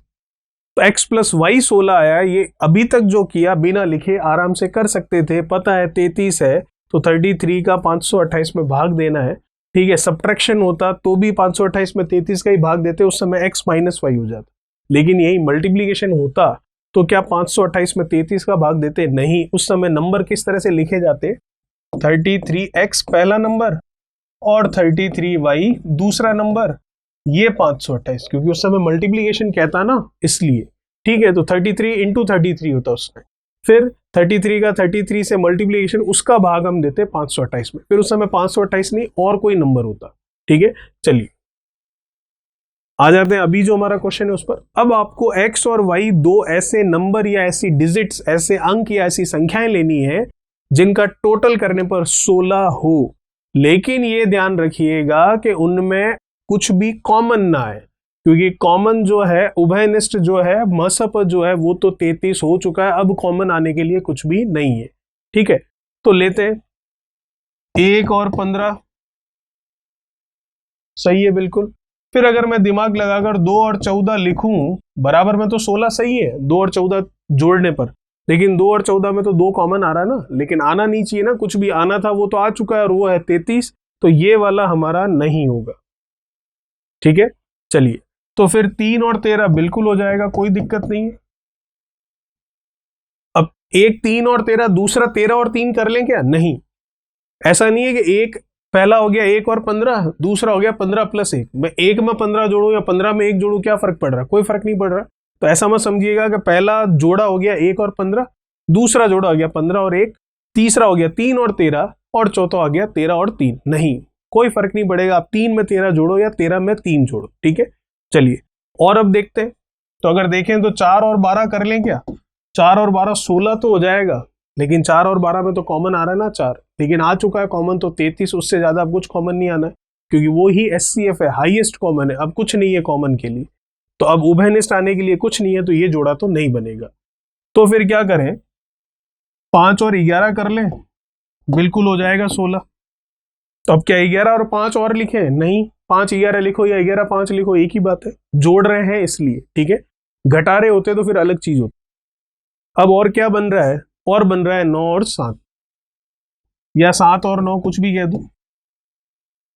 तो x प्लस वाई 16 आया, ये अभी तक जो किया बिना लिखे आराम से कर सकते थे, पता है 33 है तो 33 का 528 में भाग देना है। ठीक है, सब्ट्रैक्शन होता तो भी 528 में 33 का ही भाग देते, उस समय x माइनस वाई हो जाता। लेकिन यही मल्टीप्लीकेशन होता तो क्या 528 में 33 का भाग देते? नहीं, उस समय नंबर किस तरह से लिखे जाते, 33x पहला नंबर और 33y दूसरा नंबर, ये 528, क्योंकि उस समय मल्टीप्लीकेशन कहता ना, इसलिए। ठीक है, तो 33 इंटू 33 होता उसमें, फिर 33 का 33 से मल्टीप्लीकेशन, उसका भाग हम देते 528 में, फिर उस समय 528 नहीं और कोई नंबर होता। ठीक है, चलिए आ जाते हैं अभी जो हमारा क्वेश्चन है उस पर। अब आपको x और y दो ऐसे नंबर या ऐसी डिजिट्स, ऐसे अंक या ऐसी संख्याएं लेनी है जिनका टोटल करने पर 16 हो, लेकिन ये ध्यान रखिएगा कि उनमें कुछ भी कॉमन ना है, क्योंकि कॉमन जो है उभयनिष्ठ जो है मसप जो है वो तो 33 हो चुका है, अब कॉमन आने के लिए कुछ भी नहीं है। ठीक है, तो लेते हैं 1 और 15, सही है बिल्कुल। फिर अगर मैं दिमाग लगाकर 2 और 14 लिखूं, बराबर में तो 16 सही है 2 और 14 जोड़ने पर, लेकिन 2 और 14 में तो 2 कॉमन आ रहा ना, लेकिन आना नहीं चाहिए ना, कुछ भी आना था वो तो आ चुका है और वो है 33, तो ये वाला हमारा नहीं होगा। ठीक है, चलिए, तो फिर 3 और 13 बिल्कुल हो जाएगा, कोई दिक्कत नहीं है। अब एक 3 और 13, दूसरा 13 और 3 कर लें क्या? नहीं, ऐसा नहीं है कि एक पहला हो गया 1 और 15, दूसरा हो गया 15 प्लस 1, मैं 1 में 15 जोड़ू या 15 में 1 जोड़ू, क्या फर्क पड़ रहा? कोई फर्क नहीं पड़ रहा। तो ऐसा मत समझिएगा कि पहला जोड़ा हो गया 1 और 15, दूसरा जोड़ा हो गया 15 और 1, तीसरा हो गया 3 और 13, और चौथा हो गया 13 और 3। नहीं, कोई फर्क नहीं पड़ेगा, आप 3 में 13 जोड़ो या 13 में 3 जोड़ो। ठीक है, चलिए और अब देखते हैं। तो अगर देखें तो 4 और 12 कर लें क्या? 4 और 12 16 तो हो जाएगा, लेकिन 4 और 12 में तो कॉमन आ रहा है ना 4, लेकिन आ चुका है कॉमन तो 33, उससे ज्यादा अब कुछ कॉमन नहीं आना है, क्योंकि वो ही एचसीएफ है, हाईएस्ट कॉमन है, अब कुछ नहीं है कॉमन के लिए। तो अब उभयनिष्ठ आने के लिए कुछ नहीं है, तो ये जोड़ा तो नहीं बनेगा। तो फिर क्या करें, 5 और 11 कर लें, बिल्कुल हो जाएगा 16। तो अब क्या 11 और 5 और लिखे? नहीं, 5 11 लिखो या 11 5 लिखो, एक ही बात है, जोड़ रहे हैं इसलिए, ठीक है। घटा रहे होते तो फिर अलग चीज होती। अब और क्या बन रहा है? और बन रहा है 9 और 7, या 7 और 9 कुछ भी कह दो,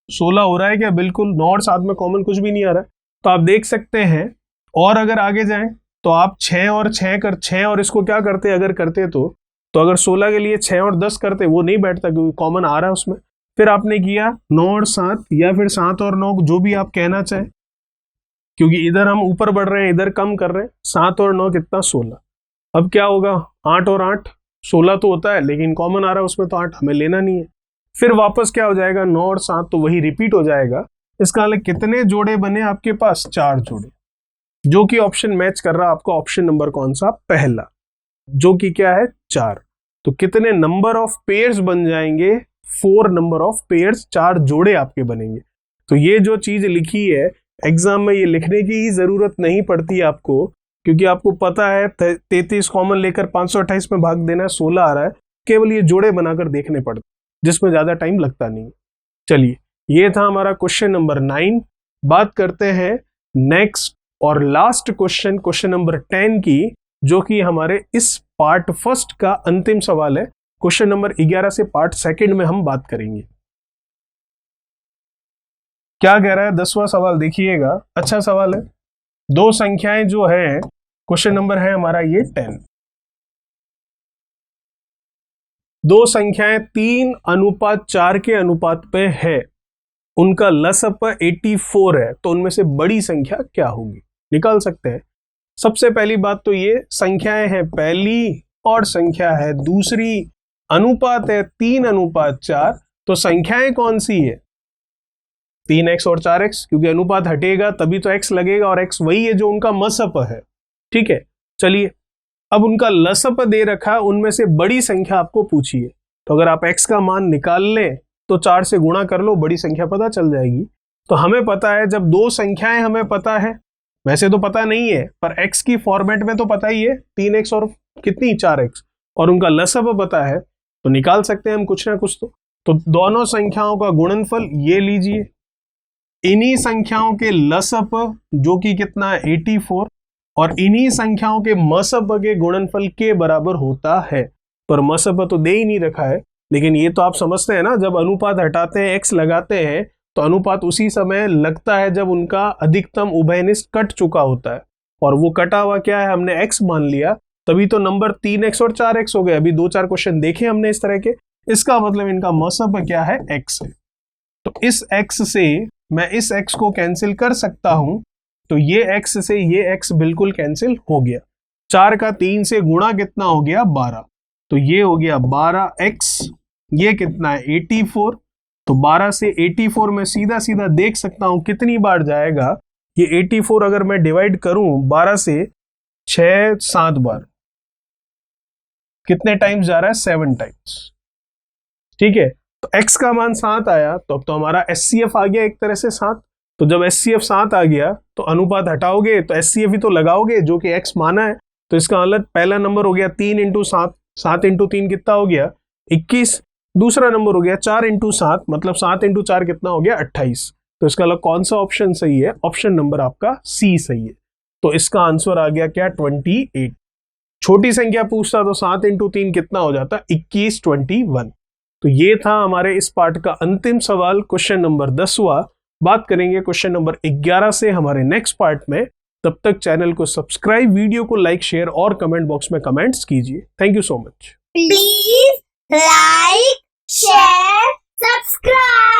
16 हो रहा है क्या? बिल्कुल, 9 और 7 में कॉमन कुछ भी नहीं आ रहा है। तो आप देख सकते हैं, और अगर आगे जाएं तो आप 6 और 6 कर 6 और इसको क्या करते अगर करते तो अगर 16 के लिए 6 और 10 करते, वो नहीं बैठता क्योंकि कॉमन आ रहा है उसमें। फिर आपने किया 9 और 7, या फिर 7 और 9, जो भी आप कहना चाहें, क्योंकि इधर हम ऊपर बढ़ रहे हैं इधर कम कर रहे हैं। 7 और 9 कितना? 16। अब क्या होगा? 8 और 8, 16 तो होता है लेकिन कॉमन आ रहा है उसमें, तो 8 हमें लेना नहीं है। फिर वापस क्या हो जाएगा? 9 और 7, तो वही रिपीट हो जाएगा। इसका मतलब कितने जोड़े बने आपके पास? 4 जोड़े, जो कि ऑप्शन मैच कर रहा है आपका ऑप्शन नंबर कौन सा? पहला, जो कि क्या है? 4। तो कितने नंबर ऑफ पेयर्स बन जाएंगे? 4 नंबर ऑफ पेयर्स, 4 जोड़े आपके बनेंगे। तो ये जो चीज लिखी है एग्जाम में, ये लिखने की ही जरूरत नहीं पड़ती आपको, क्योंकि आपको पता है 33 कॉमन लेकर 528 में भाग देना है, 16 आ रहा है। केवल ये जोड़े बनाकर देखने पड़ते, जिसमें ज्यादा टाइम लगता नहीं। चलिए, ये था हमारा क्वेश्चन नंबर 9। बात करते हैं नेक्स्ट और लास्ट क्वेश्चन, क्वेश्चन नंबर 10 की, जो कि हमारे इस पार्ट फर्स्ट का अंतिम सवाल है। क्वेश्चन नंबर 11 से पार्ट सेकंड में हम बात करेंगे। क्या कह रहा है 10वां सवाल? देखिएगा, अच्छा सवाल है। दो संख्याएं जो है, क्वेश्चन नंबर है हमारा ये 10। दो संख्याएं 3:4 के अनुपात पे है, उनका लसअप 84 है, तो उनमें से बड़ी संख्या क्या होगी? निकाल सकते हैं। सबसे पहली बात तो ये संख्याएं हैं पहली और संख्या है दूसरी, अनुपात है 3:4, तो संख्याएं कौन सी है? 3x और 4x, क्योंकि अनुपात हटेगा तभी तो x लगेगा, और x वही है जो उनका मसअप है, ठीक है। चलिए, अब उनका लसअप दे रखा, उनमें से बड़ी संख्या आपको पूछी है। तो अगर आप x का मान निकाल लें तो 4 से गुणा कर लो, बड़ी संख्या पता चल जाएगी। तो हमें पता है, जब दो संख्याएं हमें पता है, वैसे तो पता नहीं है पर x की फॉर्मेट में तो पता ही है, 3x और कितनी 4x, और उनका लसअप पता है, तो निकाल सकते हैं हम कुछ ना कुछ। तो दोनों संख्याओं का गुणनफल ये लीजिए, इन्हीं संख्याओं के लसअप जो कि कितना है 84, और इन्हीं संख्याओं के मसअप के गुणनफल के बराबर होता है। पर मसअप तो दे ही नहीं रखा है, लेकिन ये तो आप समझते हैं ना, जब अनुपात हटाते हैं x लगाते हैं तो अनुपात उसी समय लगता है जब उनका अधिकतम उभयनिष्ठ कट चुका होता है, और वो कटा हुआ क्या है? हमने x मान लिया, तभी तो नंबर 3x और 4x हो गए। अभी 2-4 क्वेश्चन देखे हमने इस तरह के, इसका मतलब इनका मसअप क्या है? x है। तो इस x से मैं इस x को कैंसिल कर सकता हूं, तो ये x से ये x बिल्कुल कैंसिल हो गया। 4 का 3 से गुणा कितना हो गया? 12, तो ये हो गया 12x, ये कितना है? 84। तो 12 से 84 में सीधा सीधा देख सकता हूं कितनी बार जाएगा ये 84, अगर मैं डिवाइड करूं 12 से 6-7 बार, कितने टाइम्स जा रहा है? 7 टाइम्स, ठीक है। तो x का मान 7 आया, तो अब तो हमारा SCF आ गया एक तरह से 7। तो जब SCF 7 आ गया तो अनुपात हटाओगे तो SCF ही तो लगाओगे जो कि x माना है। तो इसका मतलब पहला नंबर हो गया 3 × 7, 7 × 3 कितना हो गया? 21। दूसरा नंबर हो गया 4 × 7, मतलब 7 × 4 कितना हो गया? 28। तो इसका मतलब कौन सा ऑप्शन सही है? ऑप्शन नंबर आपका C सही है। तो इसका आंसर आ गया क्या? 28। छोटी संख्या पूछता तो 7 × 3 कितना हो जाता? 21, 21। तो ये था हमारे इस पार्ट का अंतिम सवाल, क्वेश्चन नंबर 10वां। बात करेंगे क्वेश्चन नंबर 11 से हमारे नेक्स्ट पार्ट में। तब तक चैनल को सब्सक्राइब, वीडियो को लाइक, शेयर और कमेंट बॉक्स में कमेंट्स कीजिए। Thank you so much. Please like, share, subscribe.